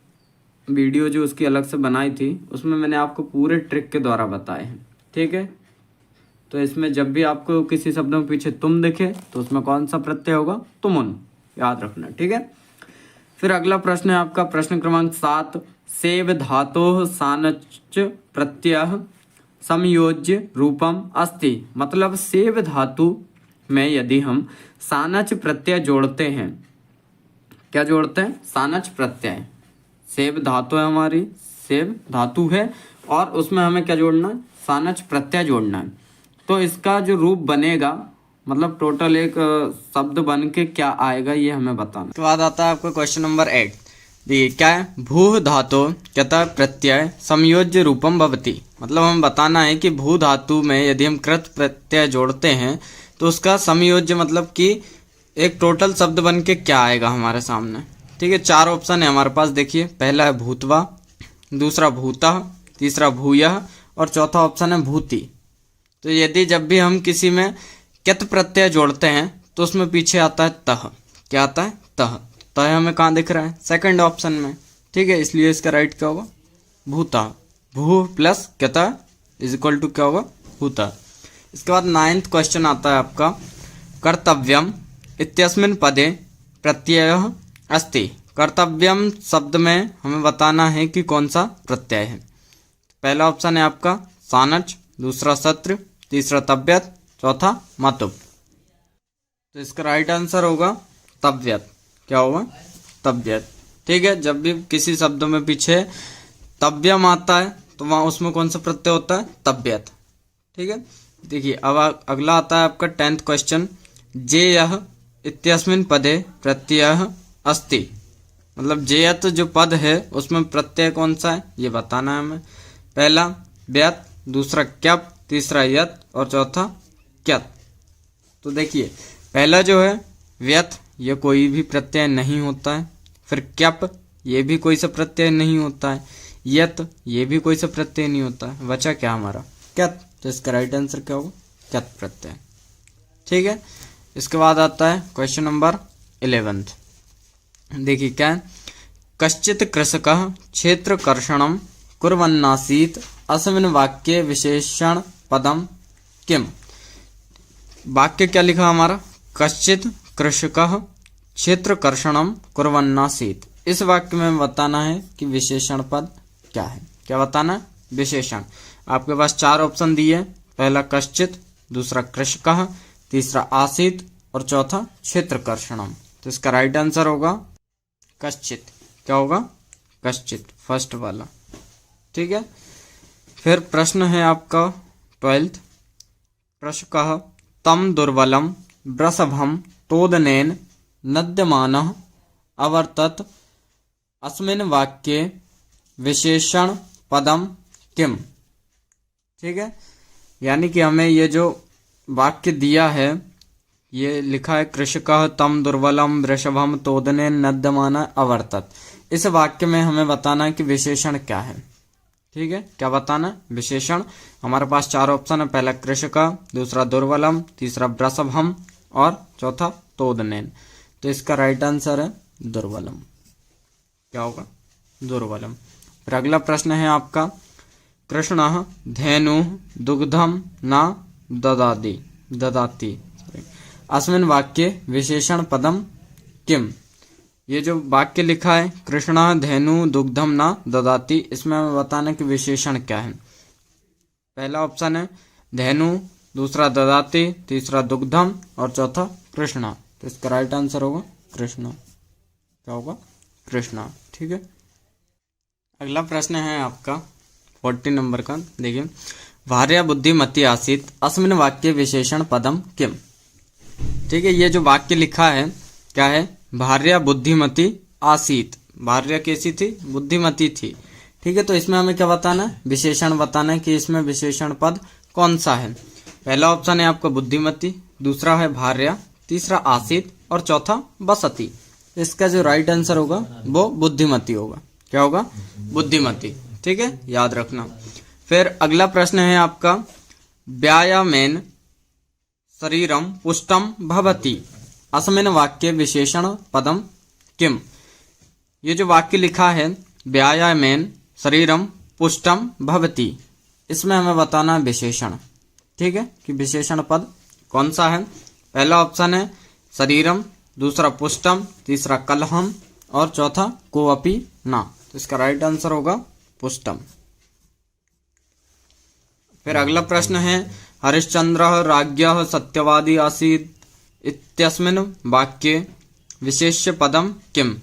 वीडियो जो उसकी अलग से बनाई थी, उसमें मैंने आपको पूरे ट्रिक के द्वारा बताए हैं। ठीक है, तो इसमें जब भी आपको किसी शब्द में पीछे तुम दिखे तो उसमें कौन सा प्रत्यय होगा? तुमुन, याद रखना। ठीक है, फिर अगला प्रश्न है आपका प्रश्न क्रमांक 7। सेव धातोः सानच प्रत्यय समयोज्य रूपम अस्ति। मतलब सेव धातु में यदि हम सानच प्रत्यय जोड़ते हैं, क्या जोड़ते हैं? सानच प्रत्यय। सेव धातु है हमारी, सेव धातु है और उसमें हमें क्या जोड़ना है? सानच प्रत्यय जोड़ना है। तो इसका जो रूप बनेगा, मतलब टोटल एक शब्द बन के क्या आएगा, ये हमें बताना। उसके बाद आता है आपका क्वेश्चन नंबर 8। देखिए क्या है? भू धातु क्यतः प्रत्यय समयोज्य रूपम भवति। मतलब हमें बताना है कि भू धातु में यदि हम कृत प्रत्यय जोड़ते हैं तो उसका समयोज्य मतलब कि एक टोटल शब्द बन के क्या आएगा हमारे सामने। ठीक है, 4 ऑप्शन है हमारे पास। देखिए, पहला है भूतवा, दूसरा भूतः, तीसरा भूयः और चौथा ऑप्शन है भूति। तो यदि जब भी हम किसी में क्यत प्रत्यय जोड़ते हैं तो उसमें पीछे आता है तह। क्या आता है? तह। तह हमें कहाँ दिख रहा है? सेकंड ऑप्शन में। ठीक है, इसलिए इसका राइट क्या होगा? भूतः। भू प्लस क्यतः इज इक्वल टू क्या होगा? भूतः। इसके बाद 9th क्वेश्चन आता है आपका कर्तव्यम इत्यस्मिन् पदे प्रत्ययः अस्ति। कर्तव्यम शब्द में हमें बताना है कि कौन सा प्रत्यय है। पहला ऑप्शन है आपका सानच, दूसरा सत्र, तीसरा तव्यत, चौथा मतुप। तो इसका राइट आंसर होगा तव्यत। क्या होगा? तव्यत। ठीक है, जब भी किसी शब्द में पीछे तव्यम आता है तो वहाँ उसमें कौन सा प्रत्यय होता है? तव्यत। ठीक है, देखिए अब अगला आता है आपका 10th क्वेश्चन। जेयः इत्यस्मिन् पदे प्रत्ययः अस्ति। मतलब जेयत जो पद है उसमें प्रत्यय कौन सा है, ये बताना है हमें। पहला व्यत, दूसरा क्यप, तीसरा यत और चौथा क्यत। तो देखिए पहला जो है व्यत, ये कोई भी प्रत्यय नहीं होता है। फिर क्यप, ये भी कोई सा प्रत्यय नहीं होता है। यत, ये भी कोई सा प्रत्यय नहीं होता है। बचा क्या हमारा? क्यत। तो इसका राइट आंसर क्या होगा? क्यत प्रत्यय। ठीक है, इसके बाद आता है क्वेश्चन नंबर 11। देखिए क्या है? कश्चित् कृषकः क्षेत्रकर्षणं कुर्वन्नासीत् अस्मिन् वाक्ये विशेषण पदम किम। वाक्य क्या लिखा हमारा? कश्चित् कृषकः क्षेत्रकर्षणं कुर्वन्नासीत्। इस वाक्य में बताना है कि विशेषण पद क्या है। क्या बताना है? विशेषण। आपके पास 4 ऑप्शन दिए। पहला कश्चित्, दूसरा कृषकः, तीसरा आसीत् और चौथा क्षेत्रकर्षणम। तो इसका राइट आंसर होगा कश्चित। क्या होगा? कश्चित, फर्स्ट वाला। ठीक है, फिर प्रश्न है आपका 12th। कृषकः तम दुर्बलम वृषभम तोदनेन नद्यमानः अवर्तत अस्मिन् वाक्ये विशेषण पदम किम। ठीक है, यानी कि हमें ये जो वाक्य दिया है, ये लिखा है कृषकः तम दुर्बलम वृषभम तोदनेन नद्यमानः अवर्तत। इस वाक्य में हमें बताना है कि विशेषण क्या है। ठीक है, क्या बताना है? विशेषण। हमारे पास 4 ऑप्शन है। पहला कृषकः, दूसरा दुर्बलम, तीसरा वृषभम और चौथा तोदनेन। तो इसका राइट आंसर है दुर्बलम। क्या होगा? दुर्बलम। फिर अगला प्रश्न है आपका कृष्णः धेनु दुग्धम न ददाति अस्मिन् वाक्ये विशेषण पदम किम। ये जो वाक्य लिखा है कृष्णः धेनु दुग्धम न ददाति, इसमें हमें बताना कि विशेषण क्या है। पहला ऑप्शन है धेनु, दूसरा ददाति, तीसरा दुग्धम और चौथा कृष्णा। तो इसका राइट आंसर होगा कृष्णा। क्या होगा? कृष्णा। ठीक है, अगला प्रश्न है आपका 40 नंबर का। देखिए भार्या बुद्धिमती आसीत अस्मिन् वाक्य विशेषण पदम किम। ठीक है, ये जो वाक्य लिखा है क्या है? भार्या बुद्धिमती आसीत। भार्या कैसी थी? बुद्धिमती थी। ठीक है, तो इसमें हमें क्या बताना है? विशेषण बताना है कि इसमें विशेषण पद कौन सा है। पहला ऑप्शन है आपका बुद्धिमती, दूसरा है भार्या, तीसरा आसीत और चौथा बसती। इसका जो राइट आंसर होगा वो बुद्धिमती होगा। क्या होगा? बुद्धिमती। ठीक है, याद रखना। फिर अगला प्रश्न है आपका, व्यायामेन शरीरम पुष्टम भवति अस्मिन् वाक्ये विशेषण पदम किम। ये जो वाक्य लिखा है व्यायामेन शरीरम पुष्टम भवति, इसमें हमें बताना है विशेषण। ठीक है, कि विशेषण पद कौन सा है। पहला ऑप्शन है शरीरम, दूसरा पुष्टम, तीसरा कलहम और चौथा कोअपि न। तो इसका राइट आंसर होगा पुष्टम। फिर अगला प्रश्न है, हरिश्चंद्रः राज्ञः सत्यवादी आसीत् इत्यस्मिन् वाक्ये विशेष्य पदम किम।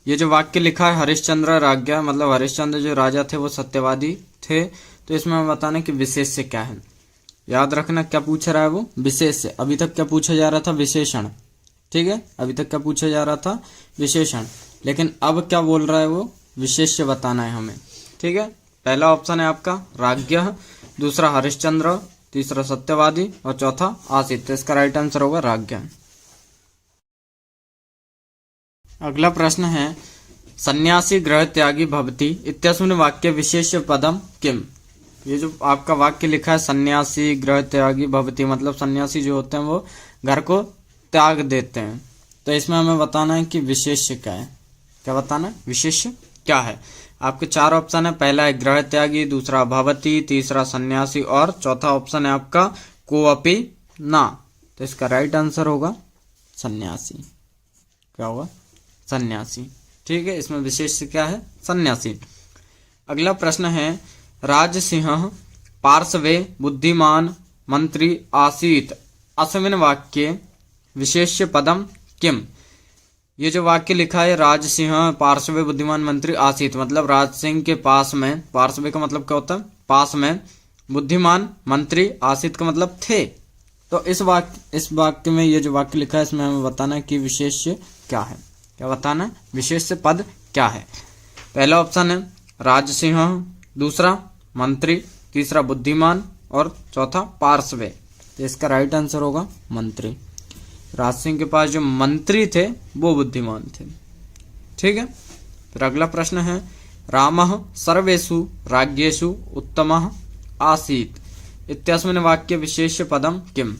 ये जो वाक्य लिखा है हरिश्चंद्र राज्ञा, मतलब हरिश्चंद्र जो राजा थे वो सत्यवादी थे। तो इसमें हम बताने कि विशेष्य क्या है। याद रखना क्या पूछ रहा है वो, विशेष्य। अभी तक क्या पूछा जा रहा था? विशेषण। ठीक है, अभी तक क्या पूछा जा रहा था? विशेषण। लेकिन अब क्या बोल रहा है वो, विशेष्य बताना है हमें। ठीक है, पहला ऑप्शन है आपका राज्ञः, दूसरा हरिश्चंद्र, तीसरा सत्यवादी और चौथा आसित। तो इसका राइट आंसर होगा राज्ञः। अगला प्रश्न है, सन्यासी गृह त्यागी भवति इत्यस्मिन् वाक्य विशेष्य पदम किम। ये जो आपका वाक्य लिखा है सन्यासी गृह त्यागी भवति, मतलब सन्यासी जो होते हैं वो घर को त्याग देते हैं। तो इसमें हमें बताना है कि विशेष्य क्या है। क्या बताना है? विशेष्य क्या है। आपके चार ऑप्शन है, पहला है गृह त्यागी, दूसरा भवति, तीसरा सन्यासी और चौथा ऑप्शन है आपका कोअपि न। तो इसका राइट आंसर होगा सन्यासी। क्या होगा? सन्यासी। ठीक है, इसमें विशेष्य क्या है? सन्यासी। अगला प्रश्न है, राजसिंह पार्श्वे बुद्धिमान मंत्री आसीत अस्मिन् वाक्ये विशेष्य पदम किम। ये जो वाक्य लिखा है राजसिंह पार्श्वे बुद्धिमान मंत्री आसीत, मतलब राज सिंह के पास में, पार्श्वे का मतलब क्या होता है? पास में, बुद्धिमान मंत्री आसीत का मतलब थे। तो इस वाक्य में ये जो वाक्य लिखा है इसमें हमें बताना है कि विशेष्य क्या है। क्या बताना है? विशेष्य पद क्या है। पहला ऑप्शन है राजसिंह, दूसरा मंत्री, तीसरा बुद्धिमान और चौथा पार्श्वे। तो इसका राइट आंसर होगा मंत्री। राज सिंह के पास जो मंत्री थे वो बुद्धिमान थे। ठीक है, फिर अगला प्रश्न है, रामः सर्वेषु राज्येषु उत्तमः आसीत् इत्यस्मिन् वाक्य विशेष्य पदम किम।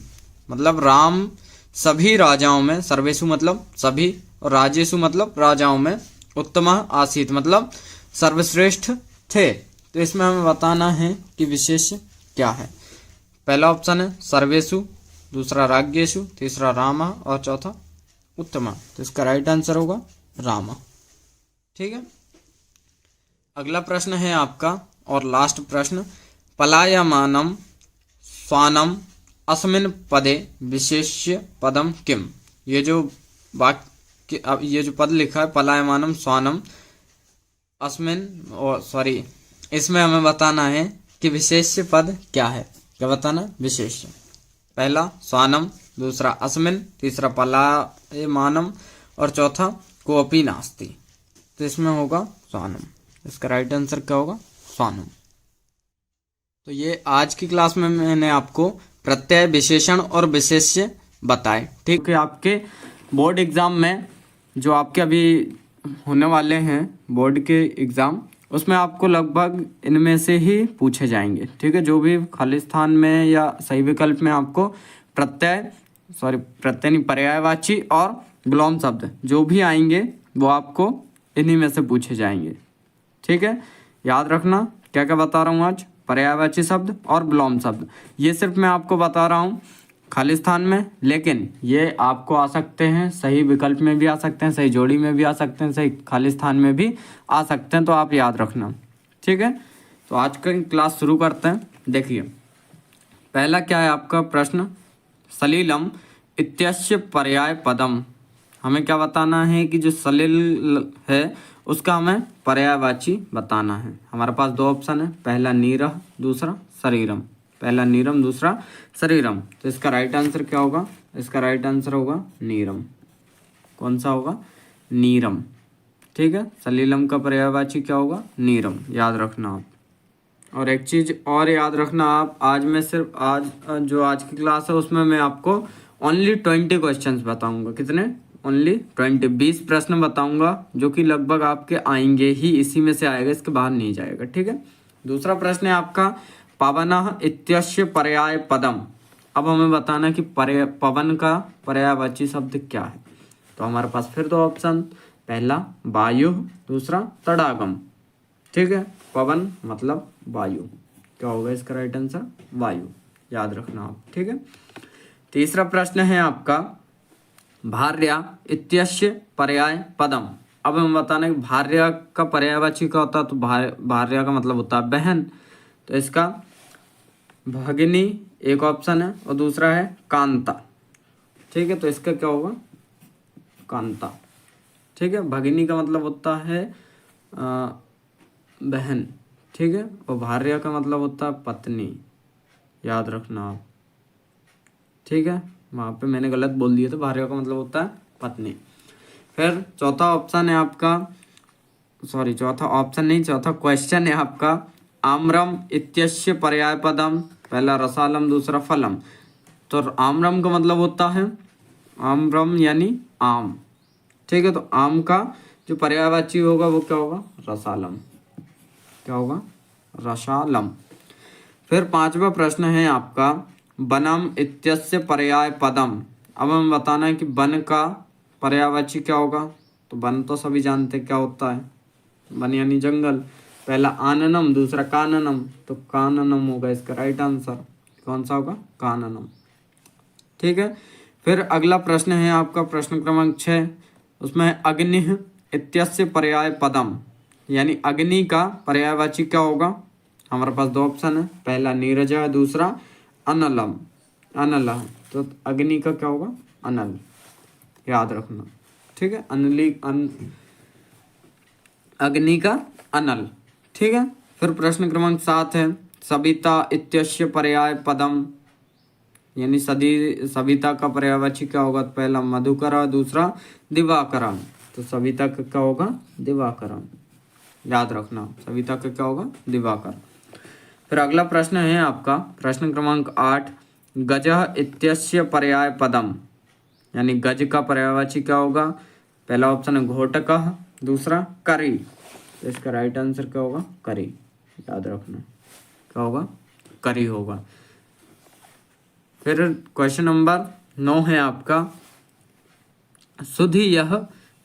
मतलब राम सभी राजाओं में, सर्वेषु मतलब सभी और राज्येषु मतलब राजाओं में, उत्तमः आसीत् मतलब सर्वश्रेष्ठ थे। तो इसमें हमें बताना है कि विशेष्य क्या है। पहला ऑप्शन है सर्वेषु, दूसरा राज्येषु, तीसरा राम और चौथा उत्तम। तो इसका राइट आंसर होगा राम। ठीक है, अगला प्रश्न है आपका और लास्ट प्रश्न, पलायमानम स्वानम अस्मिन् पदे विशेष्य पदम किम। ये जो वाक्य, ये जो पद लिखा है पलायमानम स्वानम अस्मिन्, सॉरी, इसमें हमें बताना है कि विशेष्य पद क्या है। क्या बताना? विशेष्य। पहला स्वानम, दूसरा अस्मिन्, तीसरा पलायमानम और चौथा कोअपि नास्ति। तो इसमें होगा स्वानम। इसका राइट आंसर क्या होगा? स्वानम। तो ये आज की क्लास में मैंने आपको प्रत्यय, विशेषण और विशेष्य बताए। ठीक है, आपके बोर्ड एग्जाम में जो आपके अभी होने वाले हैं बोर्ड के एग्जाम, उसमें आपको लगभग इनमें से ही पूछे जाएंगे। ठीक है, जो भी खाली स्थान में या सही विकल्प में आपको प्रत्यय नहीं, पर्यायवाची और विलोम शब्द जो भी आएंगे वो आपको इन्हीं में से पूछे जाएंगे। ठीक है, याद रखना क्या क्या बता रहा हूँ आज, पर्यायवाची शब्द और विलोम शब्द। ये सिर्फ मैं आपको बता रहा हूँ खाली स्थान में, लेकिन ये आपको आ सकते हैं सही विकल्प में भी आ सकते हैं, सही जोड़ी में भी आ सकते हैं, सही खाली स्थान में भी आ सकते हैं। तो आप याद रखना। ठीक है, तो आज का क्लास शुरू करते हैं। देखिए, पहला क्या है आपका प्रश्न, सलीलम इत्यस्य पर्याय पदम। हमें क्या बताना है कि जो सलील है उसका हमें पर्यायवाची बताना है। हमारे पास दो ऑप्शन है, पहला नीरह, दूसरा शरीरम। पहला नीरम, दूसरा शरीरम। तो इसका राइट आंसर क्या होगा? इसका राइट आंसर होगा नीरम। कौन सा होगा? नीरम। ठीक है, सलीलम का पर्यायवाची क्या होगा? नीरम। याद रखना आप। और एक चीज़ और याद रखना आप, आज मैं सिर्फ आज की क्लास है उसमें मैं आपको ओनली 20 क्वेश्चंस बताऊंगा। कितने? ओनली 20 प्रश्न बताऊंगा जो कि लगभग आपके आएंगे ही, इसी में से आएगा, इसके बाहर नहीं जाएगा। ठीक है। दूसरा प्रश्न है आपका पवनः इत्यस्य पर्याय पदम। अब हमें बताना कि पवन का पर्यायवाची शब्द क्या है। तो हमारे पास फिर दो ऑप्शन, पहला वायु, दूसरा तड़ागम। ठीक है। पवन मतलब वायु, क्या होगा इसका राइट आंसर? वायु, याद रखना आप। ठीक है। तीसरा प्रश्न है आपका भार्या इत्यस्य पर्याय पदम। अब हम बताना कि भार्या का पर्यायवाची क्या होता है। तो भार्या का मतलब होता है बहन, तो इसका भगिनी एक ऑप्शन है और दूसरा है कांता। ठीक है। तो इसका क्या होगा? कांता। ठीक है। भगिनी का मतलब होता है बहन। ठीक है। और भार्या का मतलब होता है पत्नी, याद रखना आप। ठीक है। वहाँ पे मैंने गलत बोल दिया, तो भार्या का मतलब होता है पत्नी। फिर चौथा ऑप्शन है आपका, सॉरी चौथा ऑप्शन नहीं, चौथा क्वेश्चन है आपका आम्रम इत्यस्य पर्याय पदम। पहला रसालम, दूसरा फलम। तो आम्रम का मतलब होता है आम्रम यानी आम। ठीक है। तो आम का जो पर्यायवाची होगा वो क्या होगा? रसालम। क्या होगा? रसालम। फिर पांचवा प्रश्न है आपका वनम इत्यस्य पर्याय पदम। अब हमें बताना है कि वन का पर्यायवाची क्या होगा। तो वन तो सभी जानते हैं क्या होता है, वन यानी जंगल। पहला आननम, दूसरा काननम। तो काननम होगा इसका राइट आंसर। कौन सा होगा? काननम। ठीक है। फिर अगला प्रश्न है आपका प्रश्न क्रमांक 6, उसमें है अग्नि इत्यस्य पर्याय पदम। यानी अग्नि का पर्यायवाची क्या होगा। हमारे पास दो ऑप्शन है, पहला नीरज है, दूसरा अनलम, अनल है। तो अग्नि का क्या होगा? अनल, याद रखना। ठीक है। अग्नि का अनल। ठीक है। फिर प्रश्न क्रमांक 7 है सविता इत्यस्य पर्याय पदम। यानी सविता का पर्यायवाची क्या होगा। तो पहला मधुकर, दूसरा दिवाकरम। तो सविता का क्या होगा? दिवाकरम, याद रखना। सविता का क्या होगा? दिवाकर। फिर अगला प्रश्न है आपका प्रश्न क्रमांक 8 गजः इत्यस्य पर्याय पदम। यानी गज का पर्यायवाची क्या होगा। पहला ऑप्शन है घोटकः, दूसरा करी। तो इसका राइट आंसर क्या होगा? करी, याद रखना। क्या होगा? करी होगा। फिर क्वेश्चन नंबर 9 है आपका सुधियः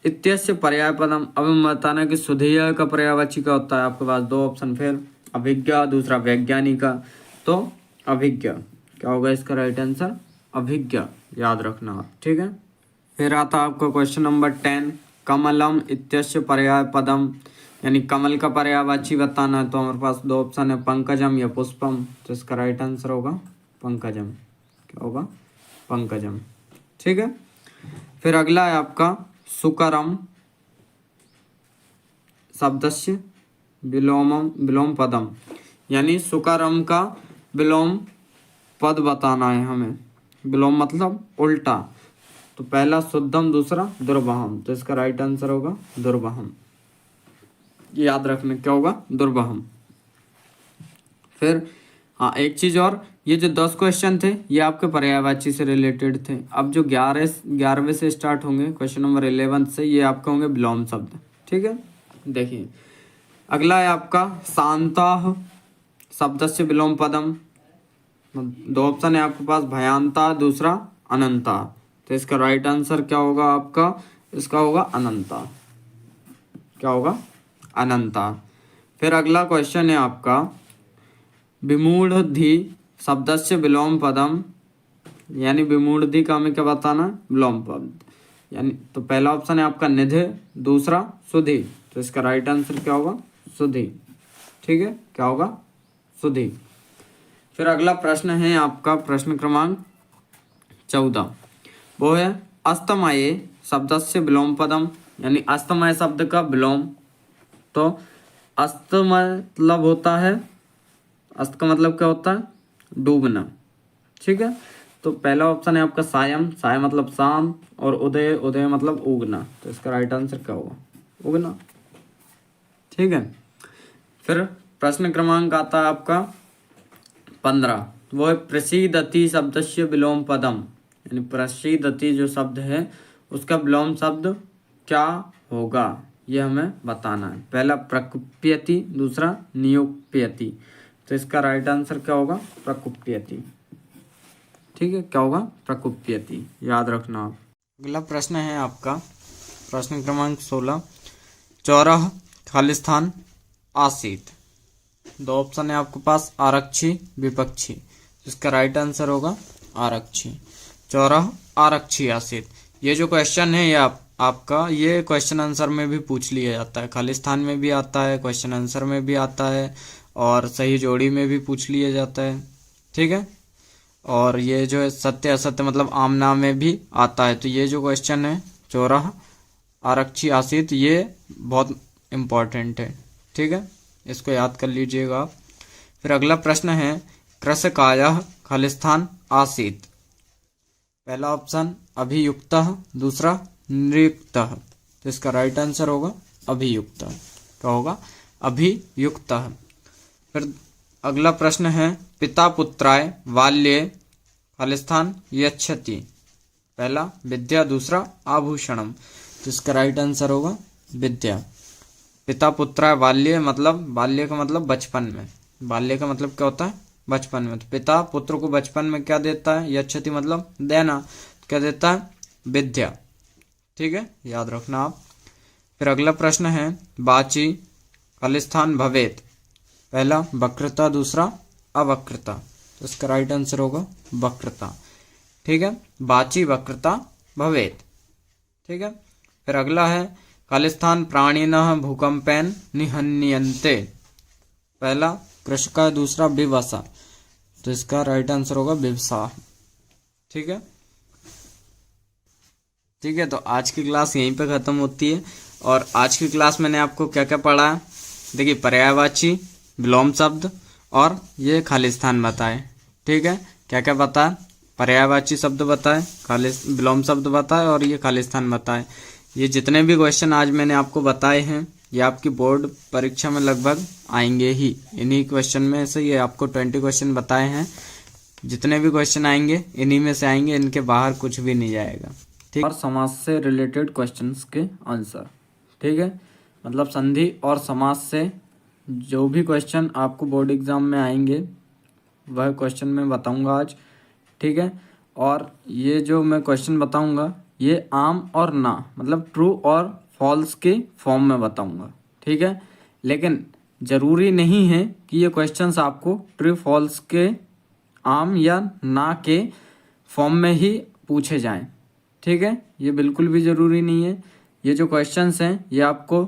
इत्यस्य पर्याय पदम। अब हम बताना कि सुधियः का पर्यायवाची क्या होता है। आपके पास दो ऑप्शन, फिर अभिज्ञ, दूसरा वैज्ञानिक। तो अभिज्ञ, क्या होगा इसका राइट आंसर? अभिज्ञ, याद रखना आप। ठीक है। फिर आता है आपका क्वेश्चन नंबर 10 कमलम इत्यस्य पर्याय पदम। यानी कमल का पर्यायवाची बताना है। तो हमारे पास दो ऑप्शन है पंकजम या पुष्पम। तो इसका राइट आंसर होगा पंकजम। क्या होगा? पंकजम। ठीक है। फिर अगला है आपका सुकरम शब्दस्य विलोम पदम। यानी सुकरम का विलोम पद बताना है हमें। विलोम मतलब उल्टा। तो पहला शुद्धम, दूसरा दुर्वहम। तो इसका राइट आंसर होगा दुर्वहम, याद रखना। क्या होगा? दुर्वहम। फिर हाँ एक चीज और, ये जो 10 क्वेश्चन थे ये आपके पर्यायवाची से रिलेटेड थे। अब जो 11वें से स्टार्ट होंगे क्वेश्चन नंबर 11 से, ये आपके होंगे विलोम शब्द। ठीक है। देखिए अगला है आपका शांता शब्दस्य विलोम पदम। दो ऑप्शन है आपके पास, भयांता, दूसरा अनंता। तो इसका राइट आंसर क्या होगा आपका? इसका होगा अनंता। क्या होगा? अनंता। फिर अगला क्वेश्चन है आपका विमूढ़धि शब्दस्य विलोम पदम। यानी विमूढ़धि का हमें क्या बताना? विलोम पद। यानी तो पहला ऑप्शन है आपका निधि, दूसरा सुधि। तो इसका राइट आंसर क्या होगा? सुधि। ठीक है। क्या होगा? सुधि। फिर अगला प्रश्न है आपका प्रश्न क्रमांक 14, वो है अस्तमये शब्दस्य विलोम पदम। यानी अस्तमय शब्द का विलोम। तो अस्त मतलब होता है, अस्त का मतलब क्या होता है? डूबना। ठीक है। तो पहला ऑप्शन है आपका सायम, साय मतलब शाम, और उदय, उदय मतलब उगना। तो इसका राइट आंसर क्या होगा? उगना। ठीक है। फिर प्रश्न क्रमांक आता है आपका 15, वो है प्रसीदति शब्दस्य विलोम पदम। यानी प्रसीदति जो शब्द है उसका विलोम शब्द क्या होगा, ये हमें बताना है। पहला प्रकुप्यति, दूसरा नियोक्यति। तो इसका राइट आंसर क्या होगा, प्रकुप्यति। ठीक है, क्या होगा, प्रकुप्यति, याद रखना आप। अगला प्रश्न है आपका प्रश्न क्रमांक 16। चौरह खालिस्तान आसीत। दो ऑप्शन है आपके पास, आरक्षी विपक्षी। इसका राइट आंसर होगा आरक्षी। चौरह आरक्षी आसीत। ये जो क्वेश्चन है ये आपका ये क्वेश्चन आंसर में भी पूछ लिया जाता है, खालिस्तान में भी आता है, क्वेश्चन आंसर में भी आता है और सही जोड़ी में भी पूछ लिया जाता है। ठीक है, और ये जो है सत्य असत्य मतलब आमना में भी आता है। तो ये जो क्वेश्चन है चौरह आरक्षी आसीत, ये बहुत इम्पोर्टेंट है। ठीक है, इसको याद कर लीजिएगा आप। फिर अगला प्रश्न है कृशकायः खालिस्तान आसीत। पहला ऑप्शन अभियुक्तः, दूसरा नियुक्तः। तो इसका राइट आंसर होगा अभियुक्तः। क्या होगा, अभियुक्तः। फिर अगला प्रश्न है पिता पुत्राय बाल्ये खालिस्तान यच्छति। पहला विद्या, दूसरा आभूषणम। तो इसका राइट आंसर होगा विद्या। पिता पुत्राय बाल्ये मतलब बाल्य का मतलब बचपन में, बाल्य का मतलब क्या होता है, बचपन में। तो पिता पुत्र को बचपन में क्या देता है, यच्छति मतलब देना, क्या देता है, विद्या। ठीक है, याद रखना आप। फिर अगला प्रश्न है बाची खालिस्तान भवेत। पहला वक्रता, दूसरा अवक्रता। तो इसका राइट आंसर होगा वक्रता। ठीक है, बाची वक्रता भवेत। ठीक है, फिर अगला है खालिस्तान प्राणिनः भूकंपेन निहन्यन्ते। पहला कृषका, दूसरा विवसा। तो इसका राइट आंसर होगा विवसा। ठीक है, ठीक है। तो आज की क्लास यहीं पे ख़त्म होती है। और आज की क्लास मैंने आपको क्या क्या पढ़ा है, देखिए पर्यायवाची, विलोम शब्द और ये खालिस्तान बताए। ठीक है, क्या क्या बताया, पर्यायवाची शब्द बताए, विलोम शब्द बताए और ये खालिस्तान बताए। ये जितने भी क्वेश्चन आज मैंने आपको बताए हैं ये आपकी बोर्ड परीक्षा में लगभग आएंगे ही। इन्हीं क्वेश्चन में से ये आपको 20 क्वेश्चन बताए हैं। जितने भी क्वेश्चन आएंगे इन्हीं में से आएंगे, इनके बाहर कुछ भी नहीं जाएगा। ठीक, और समास से रिलेटेड क्वेश्चंस के आंसर। ठीक है, मतलब संधि और समास से जो भी क्वेश्चन आपको बोर्ड एग्जाम में आएंगे वह क्वेश्चन मैं बताऊंगा आज। ठीक है, और ये जो मैं क्वेश्चन बताऊंगा ये आम और ना मतलब ट्रू और फॉल्स के फॉर्म में बताऊंगा। ठीक है, लेकिन ज़रूरी नहीं है कि ये क्वेश्चंस आपको ट्रू फॉल्स के आम या ना के फॉर्म में ही पूछे जाएं। ठीक है, ये बिल्कुल भी ज़रूरी नहीं है। ये जो क्वेश्चंस हैं ये आपको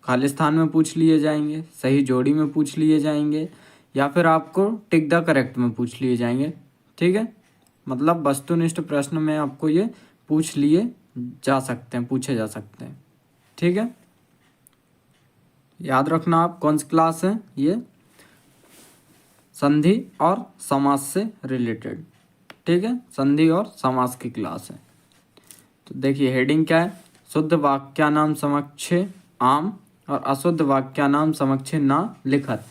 खालिस्तान में पूछ लिए जाएंगे, सही जोड़ी में पूछ लिए जाएंगे या फिर आपको टिक द करेक्ट में पूछ लिए जाएंगे। ठीक है, मतलब वस्तुनिष्ठ प्रश्न में आपको ये पूछ लिए जा सकते हैं, पूछे जा सकते हैं। ठीक है, याद रखना आप कौन सी क्लास है ये, संधि और समास से रिलेटेड। ठीक है, संधि और समास की क्लास है। तो देखिए हेडिंग क्या है, शुद्ध वाक्यानाम समक्षे आम और अशुद्ध वाक्यानाम समक्षे ना लिखत।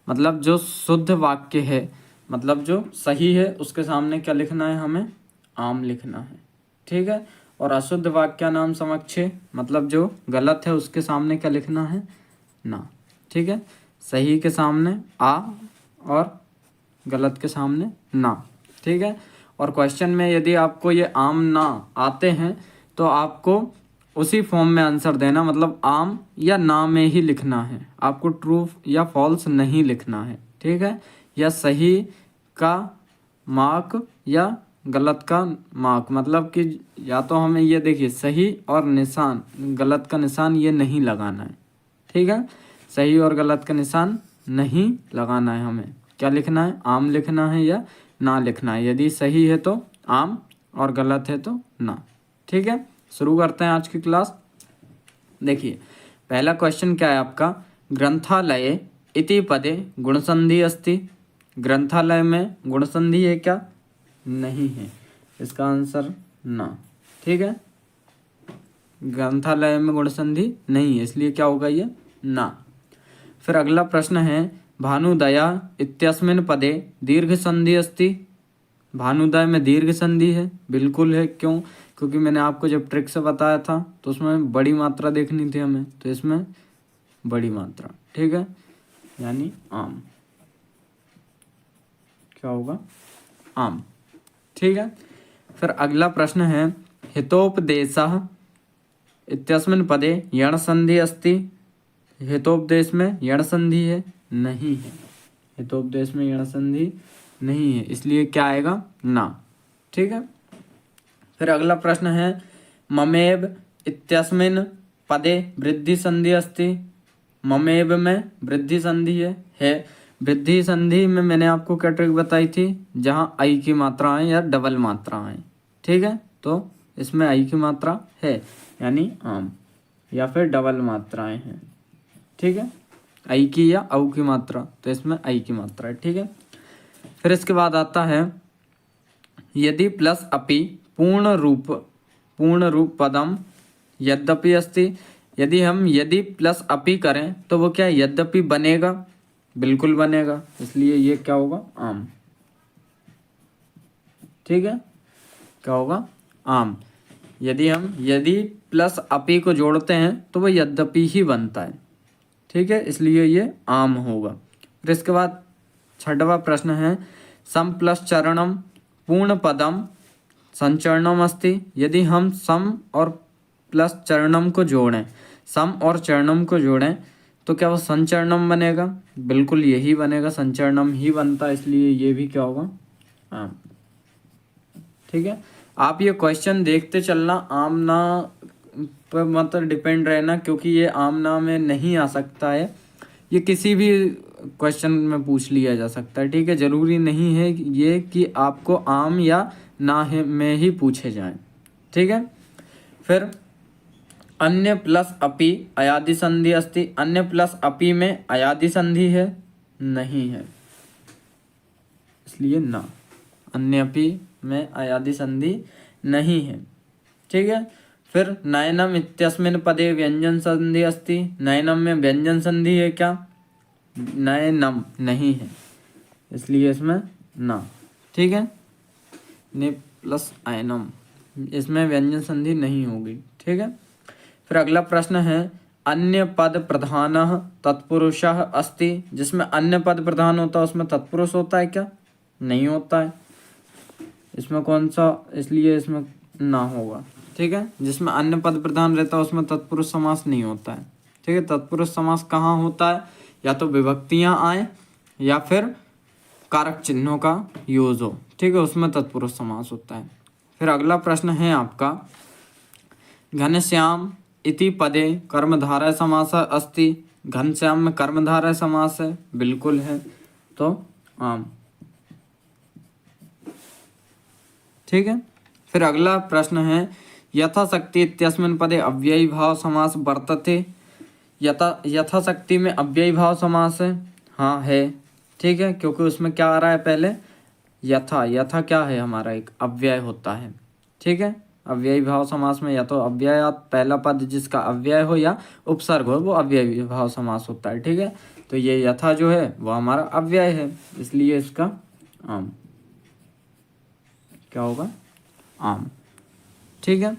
मतलब जो शुद्ध वाक्य है मतलब जो सही है उसके सामने क्या लिखना है, हमें आम लिखना है। ठीक है, और अशुद्ध वाक्यानाम समक्षे मतलब जो गलत है उसके सामने क्या लिखना है, ना। ठीक है, सही के सामने आ और गलत के सामने ना। ठीक है, और क्वेश्चन में यदि आपको ये आम ना आते हैं तो आपको उसी फॉर्म में आंसर देना, मतलब आम या ना में ही लिखना है, आपको ट्रू या फॉल्स नहीं लिखना है। ठीक है, या सही का मार्क या गलत का मार्क, मतलब कि या तो हमें ये देखिए सही और निशान, गलत का निशान ये नहीं लगाना है। ठीक है, सही और गलत का निशान नहीं लगाना है, हमें क्या लिखना है, आम लिखना है या ना लिखना है। यदि सही है तो आम और गलत है तो ना। ठीक है, शुरू करते हैं आज की क्लास। देखिए पहला क्वेश्चन क्या है आपका, ग्रंथालय इति पदे गुणसंधि अस्ति। ग्रंथालय में गुणसंधि है क्या, नहीं है, इसका आंसर ना। ठीक है, ग्रंथालय में गुणसंधि नहीं है इसलिए क्या होगा ये, ना। फिर अगला प्रश्न है भानुदया इत्यस्मिन् पदे दीर्घ संधि अस्ति। भानुदय में दीर्घ संधि है, बिल्कुल है। क्यों? क्योंकि मैंने आपको जब ट्रिक से बताया था तो उसमें बड़ी मात्रा देखनी थी हमें, तो इसमें बड़ी मात्रा, ठीक है, यानी आम। क्या होगा? आम, ठीक है। फिर अगला प्रश्न है, हितोपदेशः इत्यस्मिन् पदे यण संधि अस्ति। हितोपदेश में यण संधि है? नहीं है, हितोपदेश में यण संधि नहीं है, इसलिए क्या आएगा? ना, ठीक है। फिर अगला प्रश्न है, ममेव इत्यस्मिन् पदे वृद्धि संधि अस्ति। ममेव में वृद्धि संधि है। वृद्धि संधि में मैंने आपको क्या ट्रिक बताई थी, जहाँ आई की मात्रा है या डबल मात्रा है, ठीक है, तो इसमें आई की मात्रा है यानी आम, या फिर डबल मात्राएं हैं, ठीक है, आई की या औ की मात्रा, तो इसमें आई की मात्रा है, ठीक है। फिर इसके बाद आता है, यदि प्लस अपि पूर्ण रूप पदम यद्यपि अस्ति। यदि हम यदि प्लस अपि करें तो वो क्या यद्यपि बनेगा? बिल्कुल बनेगा, इसलिए ये क्या होगा? आम, ठीक है, क्या होगा? आम। यदि हम यदि प्लस अपि को जोड़ते हैं तो वो यद्यपि ही बनता है, ठीक है, इसलिए ये आम होगा। फिर इसके बाद छठवां प्रश्न है, सम प्लस चरणम पूर्ण पदम संचरणम अस्ति। यदि हम सम और प्लस चरणम को जोड़ें, सम और चरणम को जोड़ें तो क्या वो संचरणम बनेगा? बिल्कुल यही बनेगा, संचरणम ही बनता है, इसलिए ये भी क्या होगा? आम, ठीक है। आप ये क्वेश्चन देखते चलना, आम ना पर मतलब डिपेंड रहना, क्योंकि ये आम ना में नहीं आ सकता है, ये किसी भी क्वेश्चन में पूछ लिया जा सकता है, ठीक है। जरूरी नहीं है ये कि आपको आम या ना है में ही पूछे जाएं, ठीक है। फिर अन्य प्लस अपि अयादि संधि अस्ति। अन्य प्लस अपि में अयादि संधि है? नहीं है, इसलिए ना, अन्य अपि में अयादि संधि नहीं है, ठीक है। फिर नयनम इत्यस्मिन् पदे व्यंजन संधि अस्ति। नयनम में व्यंजन संधि है क्या? नयनम नहीं है, इसलिए इसमें ना, ठीक है। ने प्लस आयनम, इसमें व्यंजन संधि नहीं होगी, ठीक है। फिर अगला प्रश्न है, अन्य पद प्रधानः तत्पुरुषः अस्ति। जिसमें अन्य पद प्रधान होता है उसमें तत्पुरुष होता है क्या? नहीं होता है, इसमें कौन सा, इसलिए इसमें ना होगा, ठीक है। जिसमें अन्य पद प्रधान रहता है उसमें तत्पुरुष समास नहीं होता है, ठीक है। तत्पुरुष समास कहाँ होता है? या तो विभक्तियां आए या फिर कारक चिन्हों का यूज हो, ठीक है, उसमें तत्पुरुष समास होता है। फिर अगला प्रश्न है आपका, घनश्याम इति पदे कर्मधारय समास अस्ति। घनश्याम में कर्मधारय समास है? बिल्कुल है, तो आम, ठीक है। फिर अगला प्रश्न है, यथाशक्ति इत्यस्मिन् पदे अव्ययी भाव समास वर्तते। यथाशक्ति में अव्ययी भाव समास है? हाँ है, ठीक है, क्योंकि उसमें क्या आ रहा है पहले? यथा क्या है हमारा? एक अव्यय होता है, ठीक है। अव्ययी भाव समास में या तो अव्यय पहला पद जिसका अव्यय हो या उपसर्ग हो वो अव्ययी भाव समास होता है, ठीक है। तो ये यथा जो है वो हमारा अव्यय है, इसलिए इसका आम, क्या होगा? आम, ठीक है।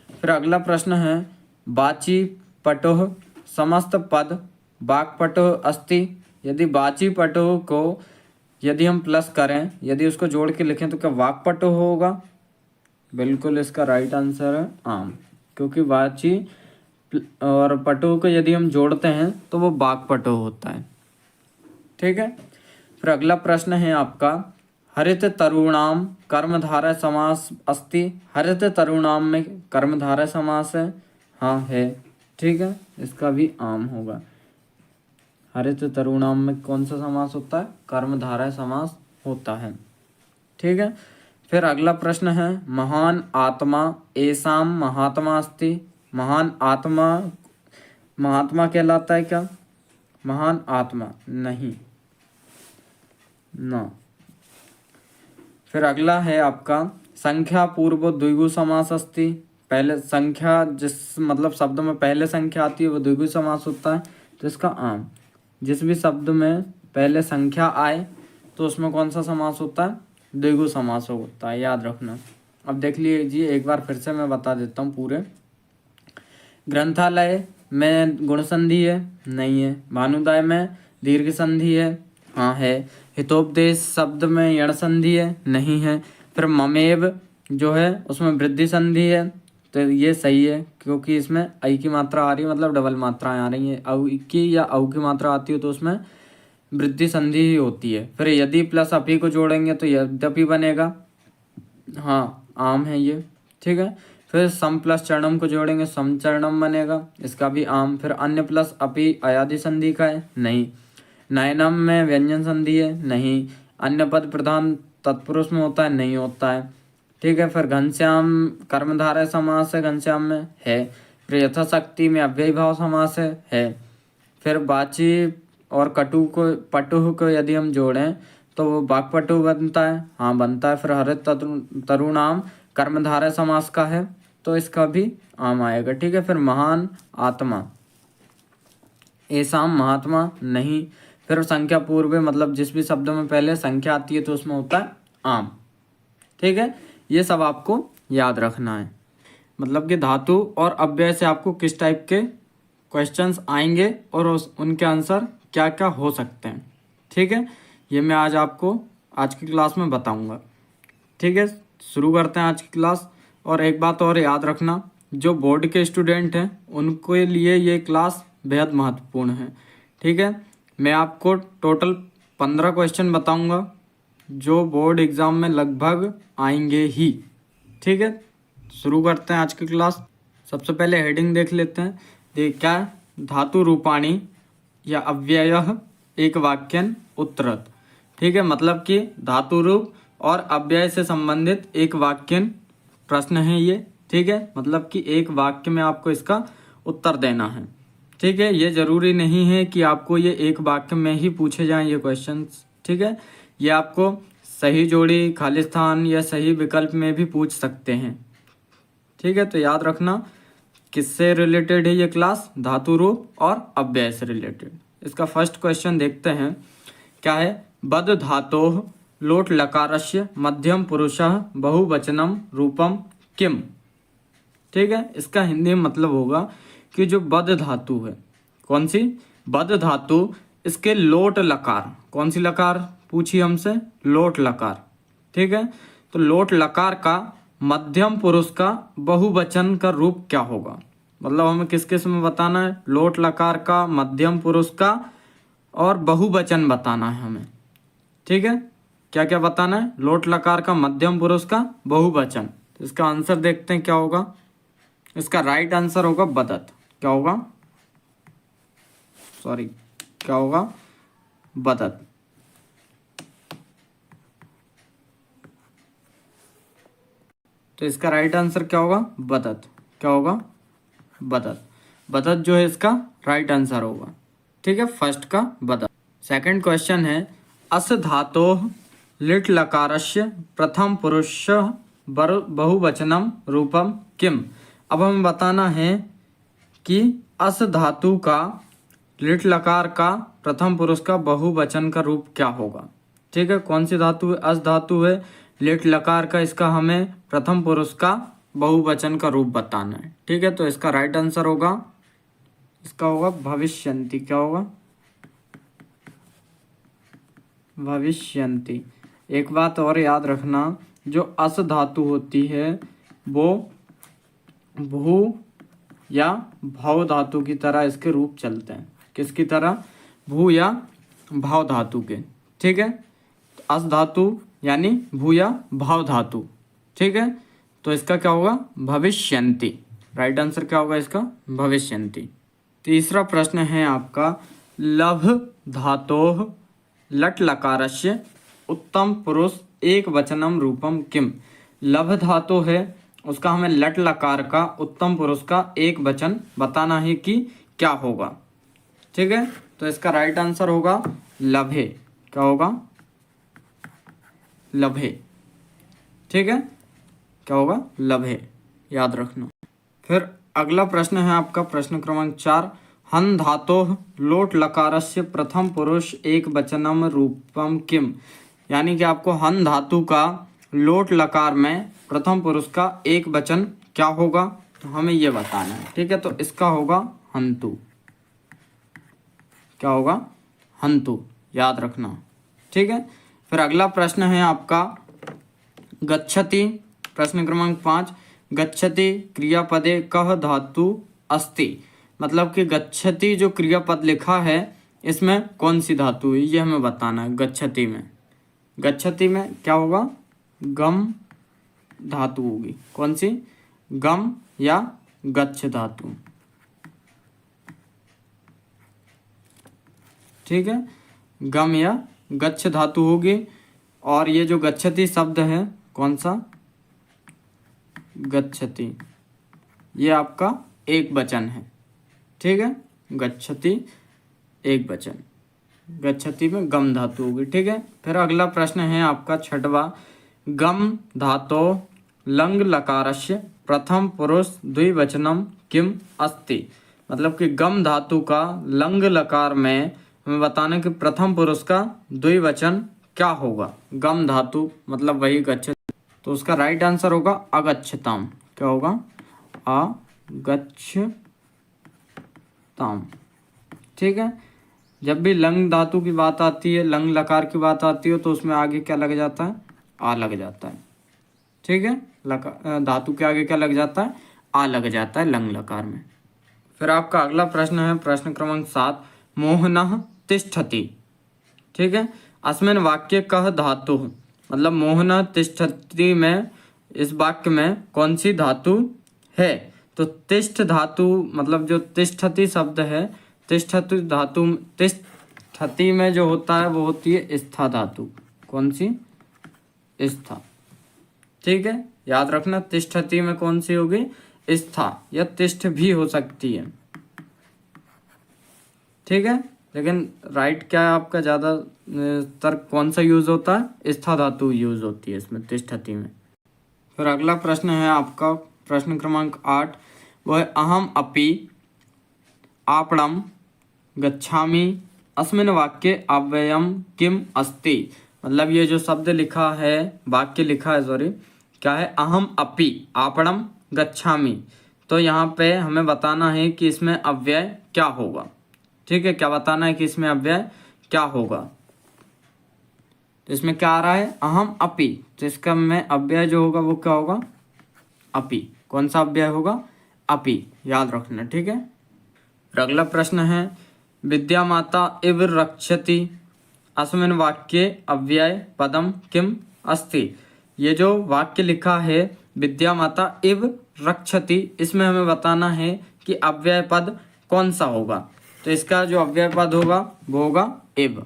फिर अगला प्रश्न है, बाची पटोह समस्त पद वाक्पटोह अस्ति। यदि बाची पटोह को यदि हम प्लस करें, यदि उसको जोड़ के लिखें तो क्या वाक्पटोह होगा? बिल्कुल इसका राइट आंसर है आम, क्योंकि वाची और पटोह को यदि हम जोड़ते हैं तो वो वाक्पटोह होता है, ठीक है। फिर अगला प्रश्न है आपका, हरित तरुणाम कर्मधारय समास अस्ति। हरित तरुणाम में कर्मधारय समास है? हाँ है, ठीक है, इसका भी आम होगा। हरित तरुणाम में कौन सा समास होता है? कर्मधारय समास होता है, ठीक है। फिर अगला प्रश्न है, महान आत्मा एसाम महात्मा अस्ति। महान आत्मा महात्मा कहलाता है क्या? महान आत्मा नहीं, ना। फिर अगला है आपका, संख्या पूर्व द्विगु समास अस्ति। पहले संख्या जिस मतलब शब्द में पहले संख्या आती है वो द्विगु समास होता है, तो इसका आम। जिस भी शब्द में पहले संख्या आए तो उसमें कौन सा समास होता है? द्विगु समास होता है, याद रखना। अब देख लीजिए एक बार फिर से मैं बता देता हूँ पूरे। ग्रंथालय में गुण संधि है, नहीं है। भानुदाय में दीर्घ संधि है, हाँ है। हितोपदेश शब्द में यण संधि है, नहीं है। फिर ममेव जो है उसमें वृद्धि संधि है, तो ये सही है क्योंकि इसमें आई की मात्रा आ रही है, मतलब डबल मात्राएं आ रही हैं। औ की या औ की मात्रा आती है तो उसमें वृद्धि संधि ही होती है। फिर यदि प्लस अपी को जोड़ेंगे तो यद्यपि बनेगा, हाँ आम है ये, ठीक है। फिर सम प्लस चरणम को जोड़ेंगे समचरणम बनेगा, इसका भी आम। फिर अन्य प्लस अपि अयादि संधि का है, नहीं। नयनम में व्यंजन संधि है, नहीं। अन्य पद प्रधान तत्पुरुष में होता है, नहीं होता है, ठीक है। फिर घनश्याम कर्मधारय समास है, घनश्याम में है। फिर यथाशक्ति में अव्ययी भाव समास है। फिर बाची और कटु को पटुह को यदि हम जोड़ें तो वो वाक्पटु बनता है, हाँ बनता है। फिर हरित तरुणाम कर्मधारय समास का है तो इसका भी आम आएगा, ठीक है। फिर महान आत्मा, ऐसाम महात्मा, नहीं। फिर संख्या पूर्व मतलब जिस भी शब्द में पहले संख्या आती है तो उसमें होता है आम, ठीक है। ये सब आपको याद रखना है, मतलब कि धातु और अव्यय से आपको किस टाइप के क्वेश्चंस आएंगे और उनके आंसर क्या क्या हो सकते हैं, ठीक है। ये मैं आज आपको आज की क्लास में बताऊंगा, ठीक है। शुरू करते हैं आज की क्लास। और एक बात और याद रखना, जो बोर्ड के स्टूडेंट हैं उनके लिए ये क्लास बेहद महत्वपूर्ण है, ठीक है। मैं आपको टोटल 15 क्वेश्चन बताऊंगा जो बोर्ड एग्ज़ाम में लगभग आएंगे ही, ठीक है। शुरू करते हैं आज की क्लास। सबसे पहले हेडिंग देख लेते हैं। देख क्या है, धातु रूपाणी या अव्ययः एक वाक्यन उत्तरत, ठीक है। मतलब कि धातु रूप और अव्यय से संबंधित एक वाक्यन प्रश्न है ये, ठीक है। मतलब कि एक वाक्य में आपको इसका उत्तर देना है, ठीक है। ये जरूरी नहीं है कि आपको ये एक वाक्य में ही पूछे जाएं ये क्वेश्चंस, ठीक है। ये आपको सही जोड़ी, खाली स्थान या सही विकल्प में भी पूछ सकते हैं, ठीक है। तो याद रखना किससे रिलेटेड है ये क्लास, धातु रूप और अव्यय से रिलेटेड। इसका फर्स्ट क्वेश्चन देखते हैं क्या है। बद धातोः लोट लकारस्य मध्यम पुरुषः बहुवचनम रूपम किम, ठीक है। इसका हिंदी में मतलब होगा कि जो बद धातु है, कौन सी बद धातु, इसके लोट लकार, कौन सी लकार पूछी हमसे, लोट लकार, ठीक है। तो लोट लकार का मध्यम पुरुष का बहुवचन का रूप क्या होगा, मतलब हमें किस किस में बताना है, लोट लकार का, मध्यम पुरुष का और बहुवचन बताना है हमें, ठीक है। क्या क्या बताना है, लोट लकार का, मध्यम पुरुष का, बहुवचन। तो इसका आंसर देखते हैं क्या होगा। इसका राइट आंसर होगा बदत, क्या होगा, सॉरी क्या होगा, बदत। तो इसका राइट आंसर क्या होगा, बदत, क्या होगा, बदत। बदत जो है इसका राइट आंसर होगा, ठीक है, फर्स्ट का बदत। सेकंड क्वेश्चन है अस धातोः लिट लकारस्य प्रथम पुरुष बहुवचनम रूपम किम। अब हमें बताना है कि अस धातु का, लिट लकार का प्रथम पुरुष का बहुवचन का रूप क्या होगा, ठीक है। कौन सी धातु है, अस धातु है, लिट लकार का, इसका हमें प्रथम पुरुष का बहुवचन का रूप बताना है, ठीक है। तो इसका राइट आंसर होगा, इसका होगा भविष्यन्ति, क्या होगा, भविष्यन्ति। एक बात और याद रखना, जो अस धातु होती है वो भू या भाव धातु की तरह इसके रूप चलते हैं, किसकी तरह, भू या भाव धातु के, ठीक है। तो अस धातु यानी भू या भाव धातु, ठीक है। तो इसका क्या होगा, भविष्यन्ति। राइट आंसर क्या होगा इसका, भविष्यन्ति। तीसरा प्रश्न है आपका लभ धातोः लट लकारस्य उत्तम पुरुष एक वचनम रूपम किम। लभ धातु है, उसका हमें लट लकार का उत्तम पुरुष का एक वचन बताना है कि क्या होगा, ठीक है। तो इसका राइट आंसर होगा लभे, क्या होगा, लभे, ठीक है, क्या होगा, लभे, याद रखना। फिर अगला प्रश्न है आपका प्रश्न क्रमांक 4 हन धातोः लोट लकारस्य प्रथम पुरुष एक वचनम रूपम किम। यानी कि आपको हन धातु का लोट लकार में प्रथम पुरुष का एक वचन क्या होगा, तो हमें ये बताना है। ठीक है, तो इसका होगा हंतु। क्या होगा? हंतु, याद रखना। ठीक है, फिर अगला प्रश्न है आपका गच्छति। प्रश्न क्रमांक 5, गच्छति क्रियापदे कह धातु अस्ति। मतलब कि गच्छति जो क्रियापद लिखा है इसमें कौन सी धातु है, ये हमें बताना है। गच्छति में क्या होगा? गम धातु होगी। कौन सी? गम या गच्छ धातु। ठीक है, गम या गच्छ धातु होगी। और ये जो गच्छति शब्द है कौन सा? गच्छति, ये आपका एक वचन है। ठीक है, गच्छति एक वचन, गच्छति में गम धातु होगी। ठीक है, फिर अगला प्रश्न है आपका 6वां, गम धातो लंग लकारस्य प्रथम पुरुष द्विवचनम किम अस्ति। मतलब कि गम धातु का लंग लकार में हमें बताना कि प्रथम पुरुष का द्विवचन क्या होगा। गम धातु मतलब वही गच्छ, तो उसका राइट आंसर होगा अगच्छताम। क्या होगा? अगच्छताम। ठीक है, जब भी लंग धातु की बात आती है, लंग लकार की बात आती है, तो उसमें आगे क्या लग जाता है? आ लग जाता है। ठीक है, धातु के आगे क्या लग जाता है? आ लग जाता है लंग लकार में। फिर आपका अगला प्रश्न है प्रश्न क्रमांक 7, मोहनः तिष्ठति। ठीक है, अस्मिन् वाक्य कह धातु। मतलब मोहनः तिष्ठति में, इस वाक्य में कौन सी धातु है? तो तिष्ठ धातु, मतलब जो तिष्ठति शब्द है, तिष्ठति धातु, तिष्ठति में जो होता है वो होती है स्था धातु। कौन सी? स्था। ठीक है, याद रखना, तिष्ठति में कौन सी होगी? स्था, या तिष्ठ भी हो सकती है। ठीक है, लेकिन राइट क्या है आपका? ज़्यादा तर्क कौन सा यूज होता है? स्था धातु यूज होती है इसमें, तिष्ठति में। फिर अगला प्रश्न है आपका प्रश्न क्रमांक 8, वो है अहम अपि आपणम गच्छामि अस्मिन् वाक्ये अव्ययम किम अस्ति। मतलब ये जो शब्द लिखा है, वाक्य लिखा है, सॉरी, क्या है? अहम अपि आपणम गच्छामि। तो यहाँ पे हमें बताना है कि इसमें अव्यय क्या होगा। ठीक है, क्या बताना है कि इसमें अव्यय क्या होगा। तो इसमें क्या आ रहा है? अहम अपि, तो इसका में अव्यय जो होगा वो क्या होगा? अपि। कौन सा अव्यय होगा? अपि, याद रखना। ठीक है, अगला प्रश्न है विद्या माता इव रक्षति अस्मिन् वाक्ये अव्यय पदम किम अस्ति। ये जो वाक्य लिखा है विद्या माता इव रक्षति, इसमें हमें बताना है कि अव्यय पद कौन सा होगा। तो इसका जो अव्यय पद होगा वो होगा इव।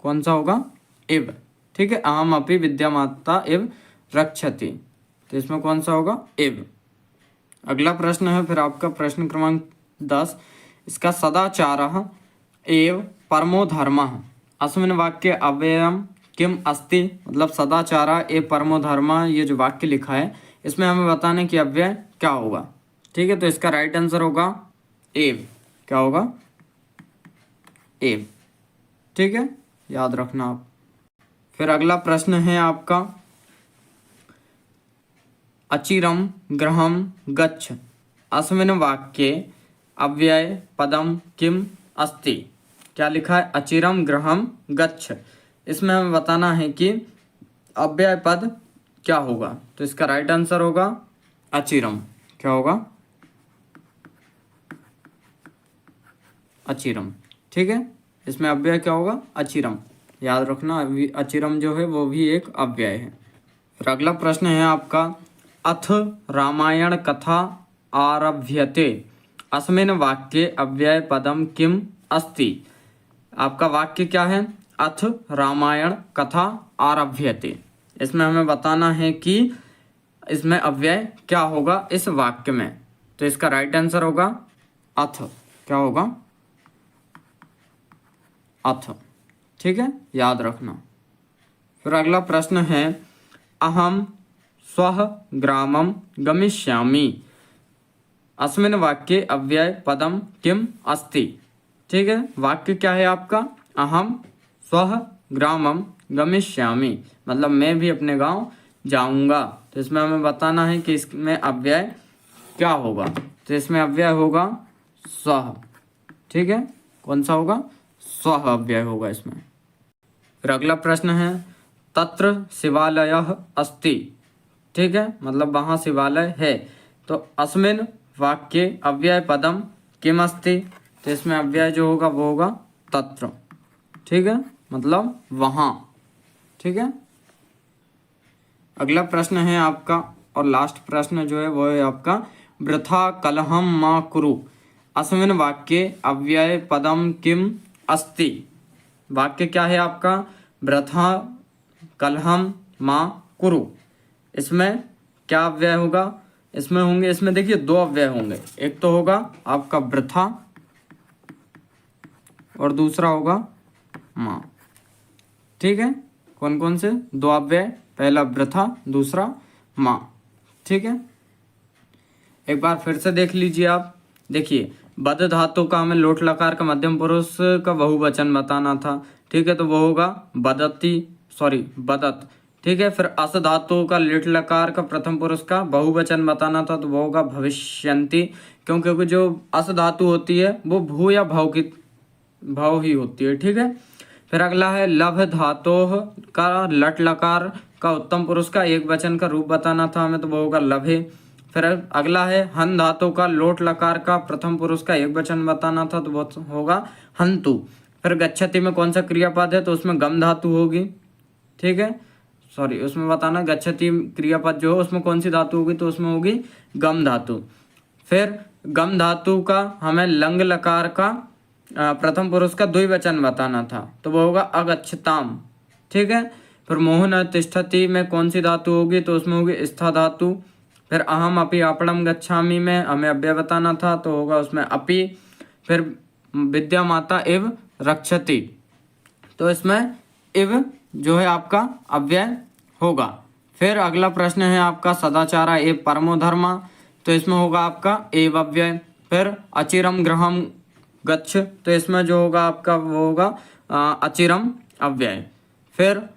कौन सा होगा? इव। ठीक है, अहम अपि विद्या माता इव रक्षति, तो इसमें कौन सा होगा? इव। अगला प्रश्न है फिर आपका प्रश्न क्रमांक 10, इसका सदाचारः एव परमो धर्मः अस्मिन् वाक्ये अव्ययम किम अस्ति। मतलब सदाचार ए परमो धर्म, ये जो वाक्य लिखा है इसमें हमें बताना है कि अव्यय क्या होगा। ठीक है, तो इसका राइट आंसर होगा एव। क्या होगा? एव। ठीक है, याद रखना आप। फिर अगला प्रश्न है आपका अचिरम गृहम गच्छ अस्मिन् वाक्ये अव्यय पदम किम अस्ति। क्या लिखा है? अचिरम गृहम गच्छ। इसमें हमें बताना है कि अव्यय पद क्या होगा। तो इसका राइट आंसर होगा अचिरम। क्या होगा? अचिरम। ठीक है, इसमें अव्यय क्या होगा? अचिरम। याद रखना, अचिरम जो है वो भी एक अव्यय है। फिर अगला प्रश्न है आपका अथ रामायण कथा आरभ्यते अस्मिन् वाक्ये अव्यय पदम किम अस्ति। आपका वाक्य क्या है? अथ रामायण कथा आरभ्यते। इसमें हमें बताना है कि इसमें अव्यय क्या होगा इस वाक्य में। तो इसका राइट आंसर होगा अथ। क्या होगा? अथ। ठीक है, याद रखना। फिर अगला प्रश्न है अहम स्वः ग्रामम गमिष्यामि अस्मिन् वाक्ये अव्यय पदम किम अस्ति। ठीक है, वाक्य क्या है आपका? अहम स्वः ग्रामम गमिष्यामि, मतलब मैं भी अपने गांव जाऊंगा। तो इसमें हमें बताना है कि इसमें अव्यय क्या होगा। तो इसमें अव्यय होगा स्वः, ठीक है, कौन सा होगा, स्वः अव्यय होगा इसमें। फिर अगला प्रश्न है तत्र शिवालयः अस्ति, ठीक है, मतलब वहाँ शिवालय है। तो अस्मिन् वाक्ये अव्यय पदम किम अस्ति, तो इसमें अव्यय जो होगा वो होगा तत्र, ठीक है, मतलब वहाँ, ठीक है। अगला प्रश्न है आपका और लास्ट प्रश्न जो है वो है आपका वृथा कलहम मा कुरु, अस्मिन् वाक्ये अव्यय पदम किम अस्ति। वाक्य क्या है आपका, वृथा कलहम मा कुरु, इसमें क्या अव्यय होगा, इसमें होंगे, इसमें देखिए दो अव्यय होंगे, एक तो होगा आपका वृथा और दूसरा होगा माँ, ठीक है। कौन कौन से दो अव्यय, पहला वृथा दूसरा माँ, ठीक है। एक बार फिर से देख लीजिए आप, देखिए बद धातु का हमें लोट लकार का मध्यम पुरुष का बहुवचन बताना था, ठीक है, तो वो होगा बदत, ठीक है। फिर अस धातु का लिट लकार का प्रथम पुरुष का बहुवचन बताना था, तो वो होगा भविष्यन्ति, क्योंकि जो अस धातु होती है वो भू या भाव ही होती है, ठीक है। फिर अगला है लभ धातोः का लट लकार का उत्तम पुरुष का एक वचन का रूप बताना था हमें, तो वो होगा लभे। फिर अगला है हन धातु का लोट लकार का प्रथम पुरुष का एक वचन बताना था, तो वो होगा हंतु। फिर गच्छति में कौन सा क्रियापद है, तो उसमें गम धातु होगी, ठीक है, उसमें बताना गच्छति क्रियापद जो है उसमें कौन सी धातु होगी, तो उसमें होगी गम धातु। फिर गम धातु का हमें लंग लकार का प्रथम पुरुष का द्विवचन बताना था, तो वो होगा अगच्छताम, ठीक है। फिर मोहन तिष्ठति में कौन सी धातु होगी, तो उसमें होगी स्था धातु। फिर अहम अपि आपणम गच्छामि में हमें अव्यय बताना था, तो होगा उसमें अपि। फिर विद्या माता इव रक्षति, तो इसमें इव जो है आपका अव्यय होगा। फिर अगला प्रश्न है आपका सदाचारा एव परमो धर्मा, तो इसमें होगा आपका एव अव्यय। फिर अचिरम गृहम गच्छ, तो इसमें जो होगा आपका वो होगा अचिरम अव्यय। फिर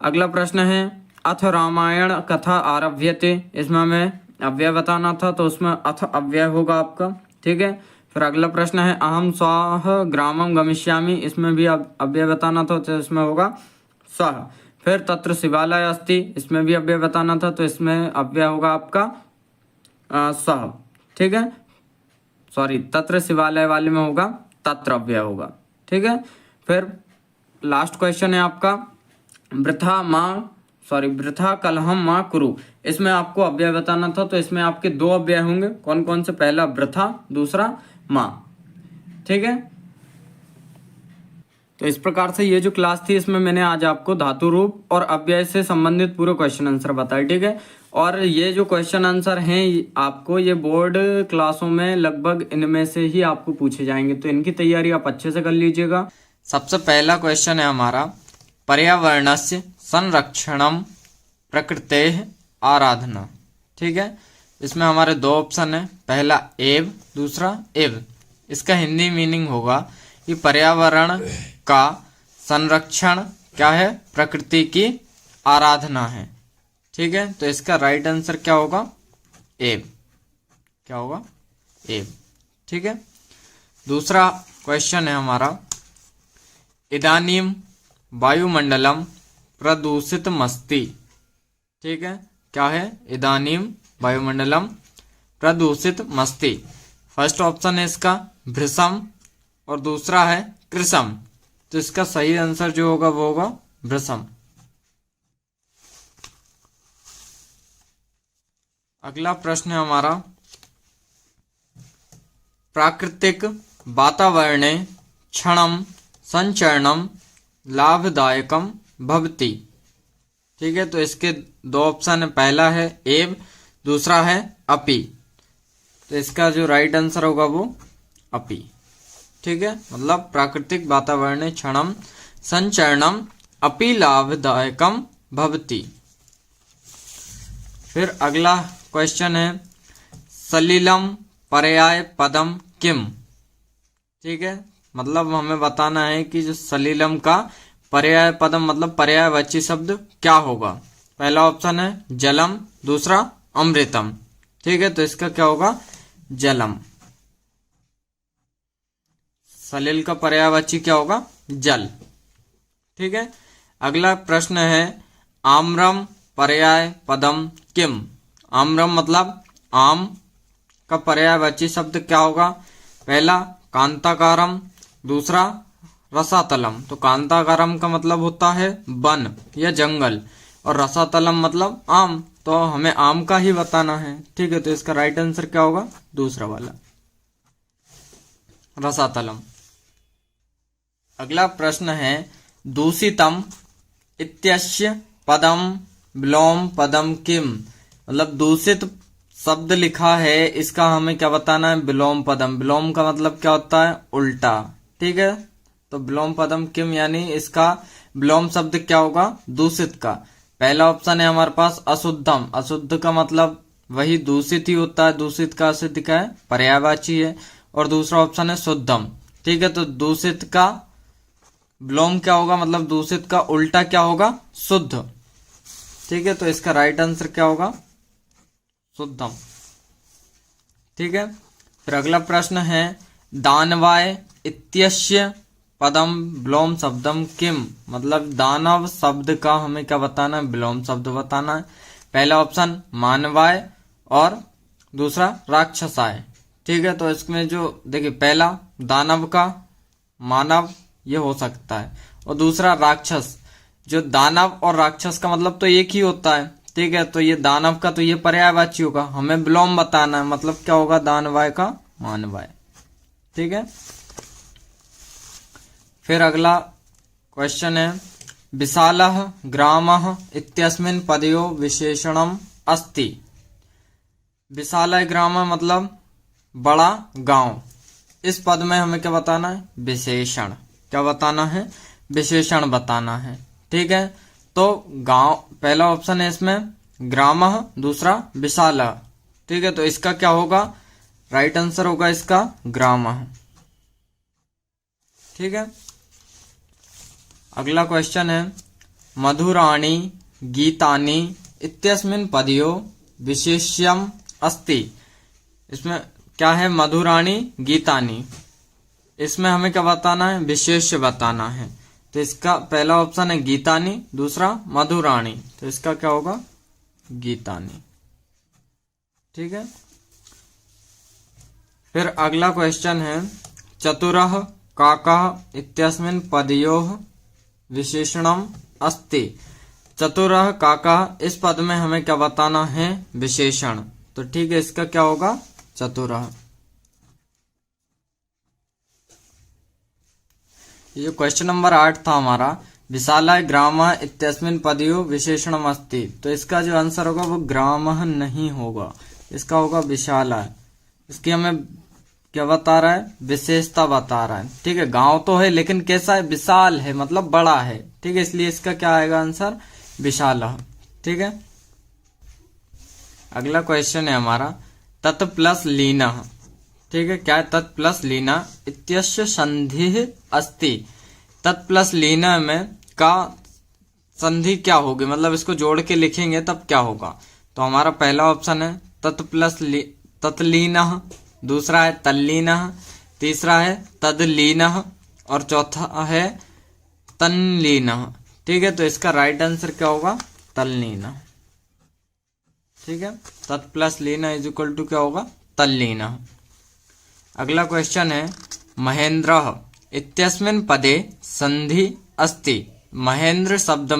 अगला प्रश्न है अथ रामायण कथा आरभ्यते, इसमें हमें अव्यय बताना था, तो उसमें अथ अव्यय होगा आपका, ठीक है। फिर अगला प्रश्न है अहम स्वः ग्रामम गमिष्यामि, इसमें भी अव्यय बताना था, तो इसमें होगा स्वः। फिर तत्र शिवालय अस्ति, इसमें भी अव्यय बताना था, तो इसमें अव्यय होगा आपका स्वः, ठीक है, तत्र शिवालय वाले में होगा तत्र अव्यय होगा, ठीक है। फिर लास्ट क्वेश्चन है आपका वृथा कलहम मा कुरु, इसमें आपको अव्यय बताना था, तो इसमें आपके दो अव्यय होंगे, कौन कौन से, पहला वृथा दूसरा माँ, ठीक है। तो इस प्रकार से ये जो क्लास थी इसमें मैंने आज आपको धातु रूप और अव्यय से संबंधित पूरे क्वेश्चन आंसर बताए, ठीक है। और ये जो क्वेश्चन आंसर हैं आपको ये बोर्ड क्लासों में लगभग इनमें से ही आपको पूछे जाएंगे, तो इनकी तैयारी आप अच्छे से कर लीजिएगा। सबसे पहला क्वेश्चन है हमारा पर्यावरणस्य संरक्षणम प्रकृतेः आराधना, ठीक है। इसमें हमारे दो ऑप्शन है, पहला एव दूसरा एव। इसका हिंदी मीनिंग होगा कि पर्यावरण का संरक्षण क्या है, प्रकृति की आराधना है, ठीक है। तो इसका राइट आंसर क्या होगा, एव, क्या होगा, एव, ठीक है। दूसरा क्वेश्चन है हमारा इदानीम वायुमंडलम प्रदूषितमस्ति, ठीक है, क्या है, इदानीम वायुमंडलम प्रदूषितमस्ति। फर्स्ट ऑप्शन है इसका भृशम और दूसरा है कृशम, तो इसका सही आंसर जो होगा वो होगा भृशम। अगला प्रश्न है हमारा प्राकृतिक वातावरणे क्षणम संचरणम लाभदायकम भवति, ठीक है। तो इसके दो ऑप्शन है, पहला है एव दूसरा है अपि, तो इसका जो राइट आंसर होगा वो अपि, ठीक है। मतलब प्राकृतिक वातावरणे क्षणम संचरणम अपि लाभदायकम भवति। फिर अगला क्वेश्चन है सलिलम पर्याय पदम किम, ठीक है। मतलब हमें बताना है कि जो सलिलम का पर्याय पदम मतलब पर्यायवाची शब्द क्या होगा? पहला ऑप्शन है जलम, दूसरा अमृतम। ठीक है, तो इसका क्या होगा? जलम। सलिल का पर्यायवाची क्या होगा? जल। ठीक है, अगला प्रश्न है आम्रम पर्याय पदम किम। आम्रम मतलब आम का पर्यायवाची शब्द क्या होगा? पहला कांताकारम, दूसरा रसातलम। तो कांताकारम का मतलब होता है वन या जंगल, और रसातलम मतलब आम, तो हमें आम का ही बताना है। ठीक है, तो इसका राइट आंसर क्या होगा? दूसरा वाला, रसातलम। अगला प्रश्न है दूषितम इत्यस्य पदम विलोम पदम किम। मतलब दूषित शब्द लिखा है, इसका हमें क्या बताना है? विलोम पदम। विलोम का मतलब क्या होता है? उल्टा। ठीक है, तो विलोम पदम किम यानी इसका विलोम शब्द क्या होगा? दूषित का। पहला ऑप्शन है हमारे पास अशुद्धम। अशुद्ध का मतलब वही दूषित ही होता है। दूषित का अशुद्ध का है? पर्यायवाची है। और दूसरा ऑप्शन है शुद्धम। ठीक है, तो दूषित का विलोम क्या होगा? मतलब दूषित का उल्टा क्या होगा? शुद्ध। ठीक है, तो इसका राइट आंसर क्या होगा? शुद्धम। ठीक है, फिर अगला प्रश्न है दानवाय इत्यस्य पदम विलोम शब्दम किम। मतलब दानव शब्द का हमें क्या बताना है? विलोम शब्द बताना है। पहला ऑप्शन मानवाय और दूसरा राक्षसाय। ठीक है, तो इसमें जो देखिए पहला दानव का मानव ये हो सकता है, और दूसरा राक्षस। जो दानव और राक्षस का मतलब तो एक ही होता है। ठीक है, तो ये दानव का तो ये पर्यायवाची होगा, हमें विलोम बताना है, मतलब क्या होगा? दानवाय का मानवाय। ठीक है, फिर अगला क्वेश्चन है विशालः ग्रामः इत्यस्मिन् पदयो विशेषणम अस्ति। विशालः ग्रामः मतलब बड़ा गांव। इस पद में हमें क्या बताना है? विशेषण। क्या बताना है? विशेषण बताना है। ठीक है, तो गांव पहला ऑप्शन है इसमें ग्रामः, दूसरा विशालः। ठीक है, तो इसका क्या होगा? राइट आंसर होगा इसका ग्रामः। ठीक है, अगला क्वेश्चन है मधुराणि गीतानि इत्यस्मिन् पदयो विशेष्यम अस्ति। इसमें क्या है? मधुराणि गीतानि। इसमें हमें क्या बताना है? विशेष्य बताना है। तो इसका पहला ऑप्शन है गीतानि, दूसरा मधुराणि। तो इसका क्या होगा? गीतानि। ठीक है, फिर अगला क्वेश्चन है चतुरः काकः इत्यस्मिन् पदयोः विशेषणम अस्ति। चतुरः काकः, इस पद में हमें क्या बताना है? विशेषण। तो ठीक है, इसका क्या होगा? चतुरः। ये क्वेश्चन नंबर 8 था हमारा, विशालाय ग्रामः इत्यस्मिन् पदयो विशेषणम अस्ति। तो इसका जो आंसर होगा वो ग्रामः नहीं होगा, इसका होगा विशालाय। इसकी हमें क्या बता रहा है? विशेषता बता रहा है। ठीक है, गांव तो है लेकिन कैसा है? विशाल है, मतलब बड़ा है। ठीक है, इसलिए इसका क्या आएगा आंसर? विशालः। ठीक है, अगला क्वेश्चन है हमारा तत् प्लस लीनः। ठीक है, क्या है? तत् प्लस लीना इत्यस्य संधि अस्ति। तत् प्लस लीना में का संधि क्या होगी? मतलब इसको जोड़ के लिखेंगे तब क्या होगा? तो हमारा पहला ऑप्शन है तत् प्लस तत्लीनः, दूसरा है तल्लीनः, तीसरा है तदलीनः, और चौथा है तनलीनः। ठीक है, तो इसका राइट आंसर क्या होगा? तल्लीनः। ठीक है, तत् प्लस लीना इज इक्वल टू क्या होगा? तल्लीनः। अगला क्वेश्चन है महेंद्रः इत्यस्मिन् पदे संधि अस्ति। महेंद्र शब्द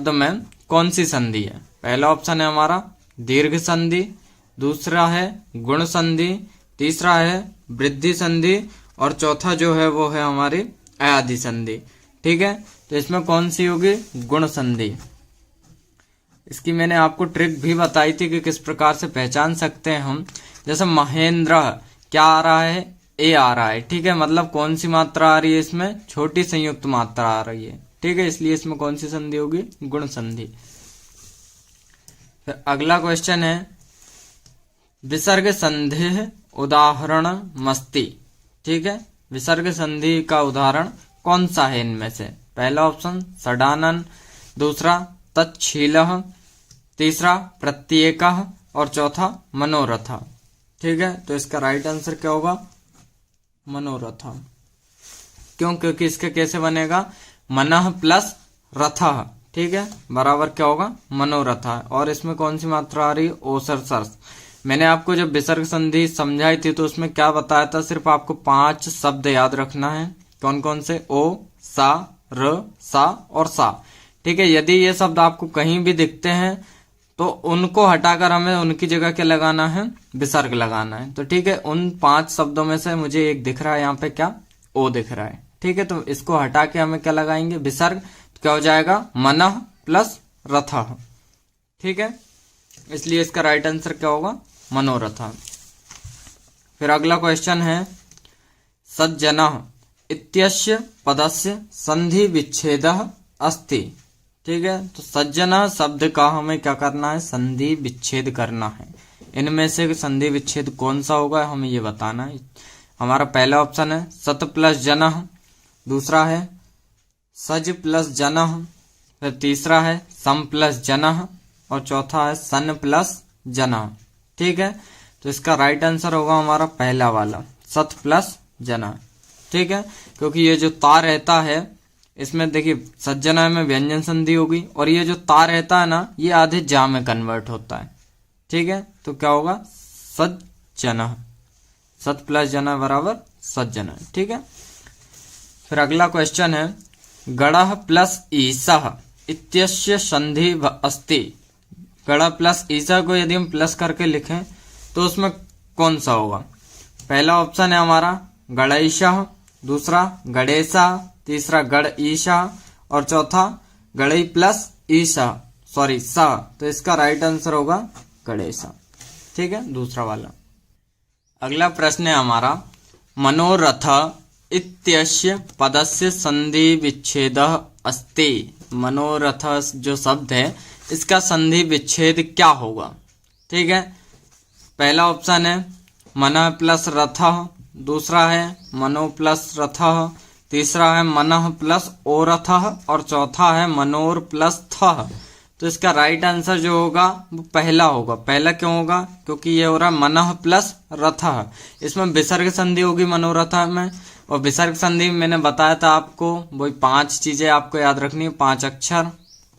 में कौन सी संधि है? पहला ऑप्शन है हमारा दीर्घ संधि, दूसरा है गुण संधि, तीसरा है वृद्धि संधि, और चौथा जो है वो है हमारी अयादि संधि। ठीक है, तो इसमें कौन सी होगी? गुण संधि। इसकी मैंने आपको ट्रिक भी बताई थी कि किस प्रकार से पहचान सकते हैं हम। जैसे महेंद्र क्या आ रहा है? ए आ रहा है। ठीक है, मतलब कौन सी मात्रा आ रही है इसमें? छोटी संयुक्त मात्रा आ रही है। ठीक है, इसलिए इसमें कौन सी संधि होगी? गुण संधि। फिर अगला क्वेश्चन है विसर्ग संधि उदाहरण मस्ति। ठीक है, विसर्ग संधि का उदाहरण कौन सा है इनमें से? पहला ऑप्शन षडानन, दूसरा तच्छीलः, तीसरा प्रत्येकः और चौथा मनोरथ। ठीक है, तो इसका राइट आंसर क्या होगा? मनोरथ। क्यों? क्योंकि इसका कैसे बनेगा? मनः प्लस रथः, ठीक है, बराबर क्या होगा? मनोरथ। और इसमें कौन सी मात्रा आ रही है? ओसर सर्स। मैंने आपको जब विसर्ग संधि समझाई थी तो उसमें क्या बताया था? सिर्फ आपको 5 शब्द याद रखना है। कौन कौन से? ओ, सा, र, सा और सा। ठीक है, यदि ये शब्द आपको कहीं भी दिखते हैं तो उनको हटाकर हमें उनकी जगह क्या लगाना है? विसर्ग लगाना है। तो ठीक है, उन 5 शब्दों में से मुझे एक दिख रहा है यहाँ पे, क्या? ओ दिख रहा है। ठीक है, तो इसको हटा के हमें क्या लगाएंगे? विसर्ग। तो क्या हो जाएगा? मनः प्लस रथः। ठीक है, इसलिए इसका राइट आंसर क्या होगा? मनोरथ। फिर अगला क्वेश्चन है सज्जनः इत्यस्य पदस्य संधि विच्छेदः अस्ति। ठीक है, तो सज्जनः शब्द का हमें क्या करना है? संधि विच्छेद करना है। इनमें से संधि विच्छेद कौन सा होगा हमें ये बताना है। हमारा पहला ऑप्शन है सत प्लस जनः, दूसरा है सज प्लस जनः, फिर तीसरा है सम प्लस जनः और चौथा है सन प्लस जनः। ठीक है, तो इसका राइट आंसर होगा हमारा पहला वाला, सत प्लस जनः। ठीक है, क्योंकि ये जो ता रहता है इसमें देखिए सज्जना में व्यंजन संधि होगी और ये जो ता रहता है ना ये आधे जा में कन्वर्ट होता है। ठीक है, तो क्या होगा? सज्जनः। सत प्लस जना बराबर सज्जन। ठीक है, फिर अगला क्वेश्चन है गणः प्लस ईसः इत्यस्य संधि अस्ति। गणः प्लस ईसा को यदि हम प्लस करके लिखें तो उसमें कौन सा होगा? पहला ऑप्शन है हमारा गणेशः, दूसरा गणेशा, तीसरा गण ईशा और चौथा गणई प्लस ईशा सॉरी सा। तो इसका राइट आंसर होगा गणेशा। ठीक है, दूसरा वाला। अगला प्रश्न है हमारा मनोरथ इत्यस्य पदस्य संधि विच्छेदः अस्ति। मनोरथ जो शब्द है इसका संधि विच्छेद क्या होगा? ठीक है, पहला ऑप्शन है मनः प्लस रथः, दूसरा है मनो प्लस रथः, तीसरा है मनः प्लस ओरथः और चौथा है मनोर प्लस थः। तो इसका राइट आंसर जो होगा वो पहला होगा। पहला क्यों होगा? क्योंकि ये हो रहा है मनः प्लस रथः। इसमें विसर्ग संधि होगी मनोरथ में, और विसर्ग संधि मैंने बताया था आपको, वही 5 चीजें आपको याद रखनी है, 5 अक्षर।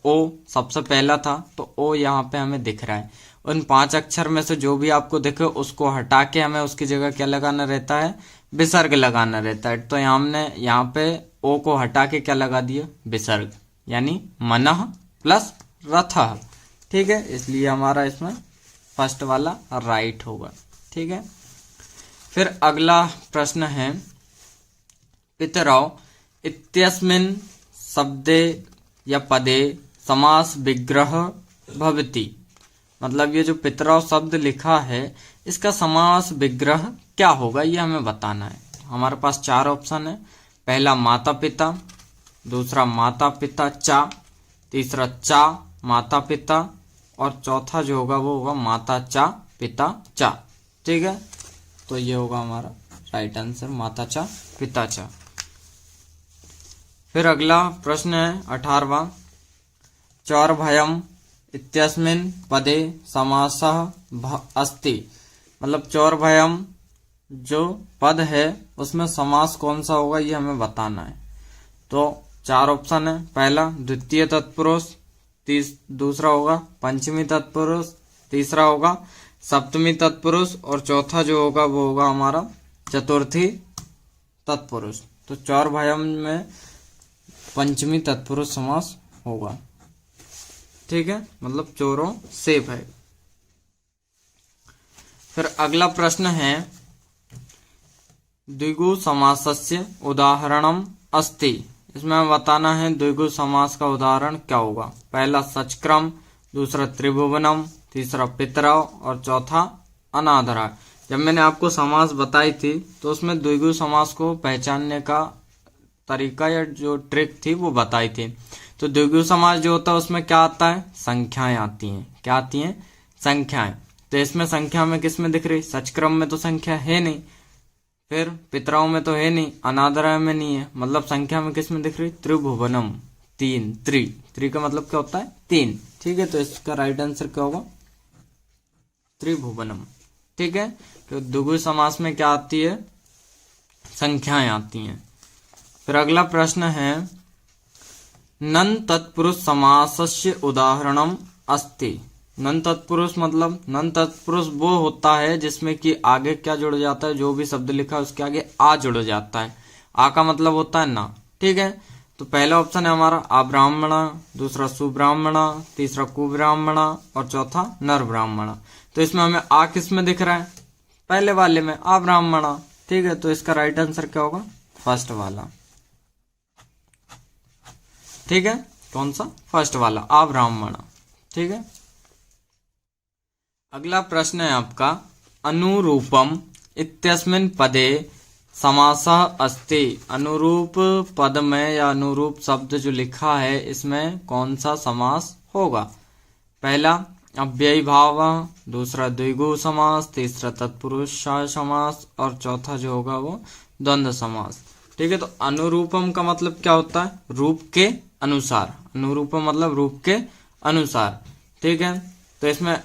ओ सबसे पहला था तो ओ यहाँ पे हमें दिख रहा है। उन 5 अक्षर में से जो भी आपको दिखे उसको हटा के हमें उसकी जगह क्या लगाना रहता है? विसर्ग लगाना रहता है। तो हमने यहाँ पे ओ को हटा के क्या लगा दिया? विसर्ग, यानी मनः प्लस रथः। ठीक है, इसलिए हमारा इसमें फर्स्ट वाला राइट होगा। ठीक है, फिर अगला प्रश्न है पितरौ इत्यस्मिन् शब्दे या पदे समास विग्रह भवति। मतलब ये जो पितरौ शब्द लिखा है इसका समास विग्रह क्या होगा ये हमें बताना है। हमारे पास 4 ऑप्शन है। पहला माता पिता, दूसरा माता पिता चा, तीसरा चा माता पिता और चौथा जो होगा वो होगा माता चा पिता चा। ठीक है, तो ये होगा हमारा राइट आंसर, माता चा पिता चा। फिर अगला प्रश्न है 18वां चौरभयम इत्यस्मिन् पदे समासः अस्ति। मतलब चौरभयम जो पद है उसमें समास कौन सा होगा ये हमें बताना है। तो 4 ऑप्शन है। पहला द्वितीय तत्पुरुष, दूसरा होगा पंचमी तत्पुरुष, तीसरा होगा सप्तमी तत्पुरुष और चौथा जो होगा वो होगा हमारा चतुर्थी तत्पुरुष। तो चौरभयम में पंचमी तत्पुरुष समास होगा। ठीक है, मतलब चोरों से भय। फिर अगला प्रश्न है द्विगु समासस्य उदाहरणम अस्ति। इसमें हमें बताना है द्विगु समास का उदाहरण क्या होगा। पहला सचक्रम, दूसरा त्रिभुवनम, तीसरा पितरौ और चौथा अनादरा। जब मैंने आपको समास बताई थी तो उसमें द्विगु समास को पहचानने का तरीका या जो ट्रिक थी वो बताई थी। तो द्विगु समास जो होता है उसमें क्या आता है? संख्याएं आती हैं। क्या आती हैं? संख्याएं। तो इसमें संख्या में किस में दिख रही? सचक्रम में तो संख्या है नहीं। फिर पितराओं में तो है नहीं, अनादराय में नहीं है, मतलब संख्या में किस में दिख रही, त्रिभुवनम, 3, त्रि का मतलब क्या होता है, 3। ठीक है, तो इसका राइट आंसर क्या होगा, त्रिभुवनम। ठीक है, तो द्विगु समास में क्या आती है, संख्याएं आती हैं। फिर अगला प्रश्न है, नन तत्पुरुष समासस्य उदाहरणम अस्ति। नन तत्पुरुष मतलब, नन तत्पुरुष वो होता है जिसमें कि आगे क्या जुड़ जाता है, जो भी शब्द लिखा है उसके आगे आ जुड़ जाता है। आ का मतलब होता है ना। ठीक है, तो पहला ऑप्शन है हमारा अब्राह्मणा, दूसरा सुब्राह्मणा, तीसरा कुब्राह्मणा और चौथा नर ब्राह्मणा। तो इसमें हमें आ किस में दिख रहा है, पहले वाले में, अब्राह्मणा। ठीक है, तो इसका राइट आंसर क्या होगा, फर्स्ट वाला। ठीक है, कौन सा, फर्स्ट वाला, अब्राह्मणा। ठीक है, अगला प्रश्न है आपका, अनुरूपम इत्यस्मिन् पदे समासः अस्ति। अनुरूप पद में या अनुरूप शब्द जो लिखा है इसमें कौन सा समास होगा। पहला अव्ययी भाव, दूसरा द्विगु समास, तीसरा तत्पुरुष समास और चौथा जो होगा वो द्वंद्व समास। ठीक है, तो अनुरूपम का मतलब क्या होता है, रूप के अनुसार। अनुरूपम मतलब रूप के अनुसार। ठीक है, तो इसमें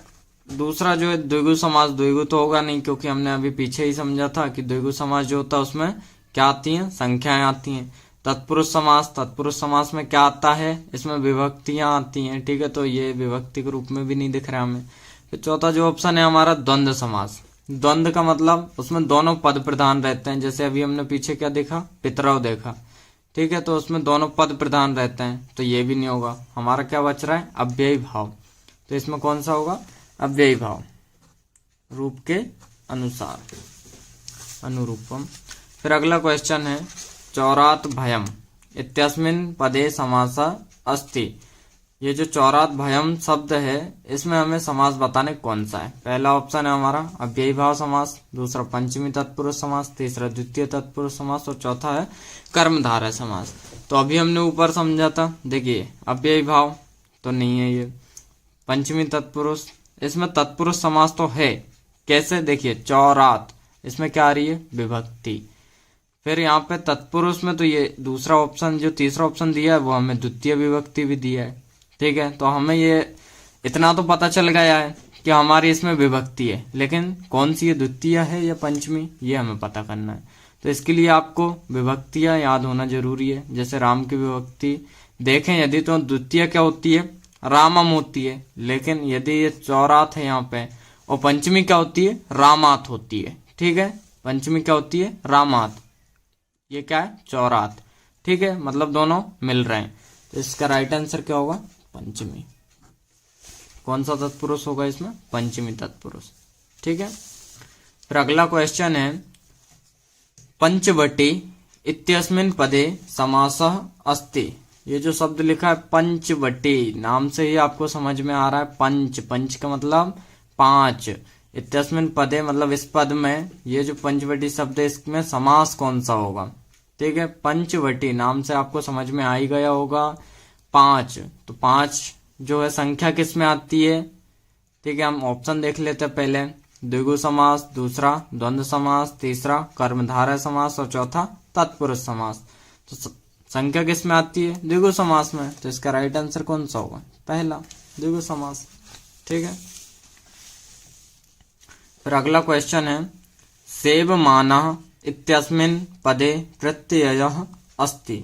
दूसरा जो है द्विगु समास, द्विगु तो होगा नहीं क्योंकि हमने अभी पीछे ही समझा था कि द्विगु समास जो होता है उसमें क्या आती हैं, संख्याएं आती हैं। तत्पुरुष समास, तत्पुरुष समास में क्या आता है, इसमें विभक्तियां आती हैं। ठीक है, तो ये विभक्ति के रूप में भी नहीं दिख रहा हमें। फिर चौथा जो ऑप्शन है हमारा द्वंद्व समास। द्वंद्व का मतलब उसमें दोनों पद प्रधान रहते हैं, जैसे अभी हमने पीछे क्या देखा, पितरव देखा। ठीक है, तो उसमें दोनों पद प्रधान रहते हैं, तो ये भी नहीं होगा। हमारा क्या बच रहा है, अव्ययी भाव। तो इसमें कौन सा होगा, अव्ययी भाव, रूप के अनुसार, अनुरूपम। फिर अगला क्वेश्चन है, चौरात भयम इत्यस्मिन् पदे समासः अस्ति। ये जो चौरात भयम शब्द है इसमें हमें समास बताने कौन सा है। पहला ऑप्शन है हमारा अव्ययी भाव समास, दूसरा पंचमी तत्पुरुष समास, तीसरा द्वितीय तत्पुरुष समास और चौथा है कर्मधारय समास। तो अभी हमने ऊपर समझा था, देखिए अव्ययी भाव तो नहीं है, ये पंचमी तत्पुरुष, इसमें तत्पुरुष समास तो है। कैसे, देखिए चौरात, इसमें क्या आ रही है, विभक्ति। फिर यहाँ पे तत्पुरुष में तो ये दूसरा ऑप्शन, जो तीसरा ऑप्शन दिया है वो हमें द्वितीय विभक्ति भी दिया है। ठीक है, तो हमें ये इतना तो पता चल गया है कि हमारी इसमें विभक्ति है, लेकिन कौन सी है, द्वितीय है या पंचमी, ये हमें पता करना है। तो इसके लिए आपको विभक्तियां याद होना जरूरी है। जैसे राम की विभक्ति देखें यदि, तो द्वितीय क्या होती है, रामम होती है। लेकिन यदि ये चौरात है यहाँ पे, और पंचमी क्या होती है, रामात होती है। ठीक है, पंचमी क्या होती है, रामात, ये क्या है, चौरात। ठीक है, मतलब दोनों मिल रहे हैं। तो इसका राइट आंसर क्या होगा, पंचमी। कौन सा तत्पुरुष होगा इसमें, पंचमी तत्पुरुष। ठीक है, फिर अगला क्वेश्चन है, पंचवटी इत्यस्मिन् पदे समासः अस्ति। ये जो शब्द लिखा है पंचवटी, नाम से ही आपको समझ में आ रहा है, पंच, पंच का मतलब 5, इत्यस्मिन् पदे मतलब इस पद में, ये जो पंचवटी शब्द है इसमें समास कौन सा होगा। ठीक है, पंचवटी नाम से आपको समझ में आ ही गया होगा, 5। तो 5 जो है संख्या किस में आती है। ठीक है, हम ऑप्शन देख लेते हैं पहले, द्विगु समास, दूसरा द्वंद्व समास, तीसरा कर्मधारय समास और चौथा तत्पुरुष समास। तो संख्या किस में आती है, द्विगु समास में। तो इसका राइट आंसर कौन सा होगा, पहला, द्विगु समास। ठीक है, फिर अगला क्वेश्चन है, सेवमानः इत्यस्मिन् पदे प्रत्ययः अस्ति।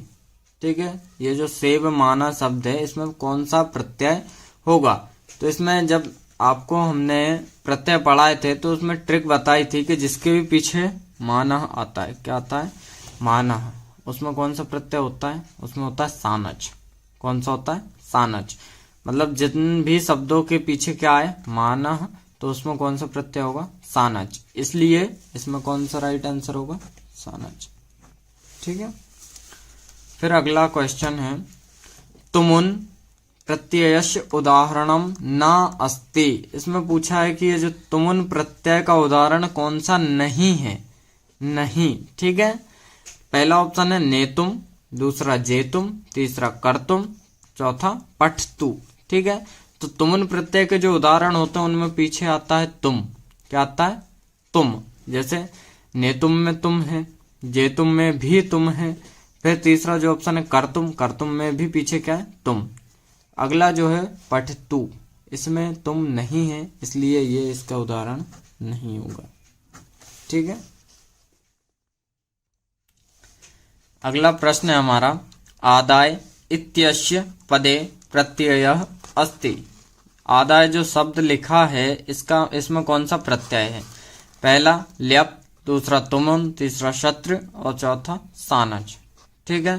ठीक है, ये जो सेवमानः शब्द है इसमें कौन सा प्रत्यय होगा। तो इसमें जब आपको हमने प्रत्यय पढ़ाए थे तो उसमें ट्रिक बताई थी कि जिसके भी पीछे मानः आता है, क्या आता है, मानः, उसमें कौन सा प्रत्यय होता है, उसमें होता है सानच। कौन सा होता है, सानच। मतलब जितने भी शब्दों के पीछे क्या है, मानः, तो उसमें कौन सा प्रत्यय होगा, सानच। इसलिए इसमें कौन सा राइट आंसर होगा, सानच। ठीक है, फिर अगला क्वेश्चन है, तुमुन प्रत्ययस्य उदाहरणम न अस्ति। इसमें पूछा है कि ये जो तुमुन प्रत्यय का उदाहरण कौन सा नहीं है, नहीं। ठीक है, पहला ऑप्शन है नेतुम, दूसरा जेतुम, तीसरा करतुम, चौथा पठतु। ठीक है, तो तुमुन प्रत्यय के जो उदाहरण होते हैं उनमें पीछे आता है तुम। क्या आता है, तुम। जैसे ने तुम में तुम है, जे तुम में भी तुम है। फिर तीसरा जो ऑप्शन है कर तुम में भी पीछे क्या है, तुम। अगला जो है पठ तू, इसमें तुम नहीं है, इसलिए ये इसका उदाहरण नहीं होगा। ठीक है, अगला प्रश्न है हमारा, आदाय इत्यस्य पदे प्रत्ययः अस्ति। आदाय जो शब्द लिखा है इसमें कौन सा प्रत्यय है? पहला ल्यप, दूसरा तुमुन, तीसरा शत्रु और चौथा सानच। ठीक है,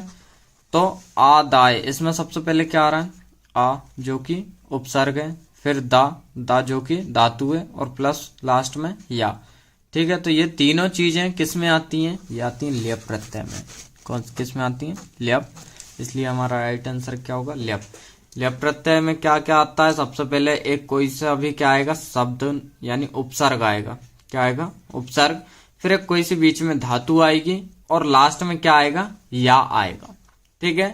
तो आदाय इसमें सबसे पहले क्या आ रहा है, आ जो कि उपसर्ग है, फिर दा जो कि धातु है, और प्लस लास्ट में या। ठीक है, तो ये तीनों चीजें किस में आती हैं? ये आती हैं ल्यप प्रत्यय में। किस में आती हैं? ल्यप, इसलिए हमारा राइट आंसर क्या होगा? ल्यप। ल्यप प्रत्यय में क्या क्या आता है? सबसे पहले एक कोई सा भी क्या आएगा? शब्द यानी उपसर्ग आएगा। क्या आएगा? उपसर्ग। फिर एक कोई सी बीच में धातु आएगी, और लास्ट में क्या आएगा? या आएगा। ठीक है,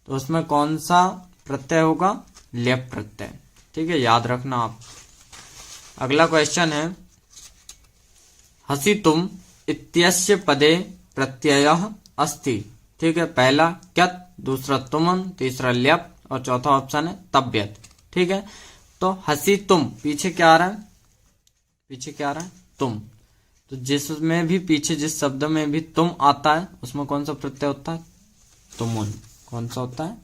तो उसमें कौन सा प्रत्यय होगा? ल्यप प्रत्यय। ठीक है, याद रखना आप। अगला क्वेश्चन है, हसितुम इत्यस्य पदे प्रत्ययः अस्ति। ठीक है, पहला क्यत, दूसरा तुमन, तीसरा ल्यप और चौथा ऑप्शन है तब्यत। ठीक है, तो हसी तुम, पीछे क्या आ रहा है? पीछे क्या आ रहा है? तुम। तो जिसमें भी पीछे जिस शब्द में भी तुम आता है उसमें कौन सा प्रत्यय होता है? तुमुन। कौन सा होता है?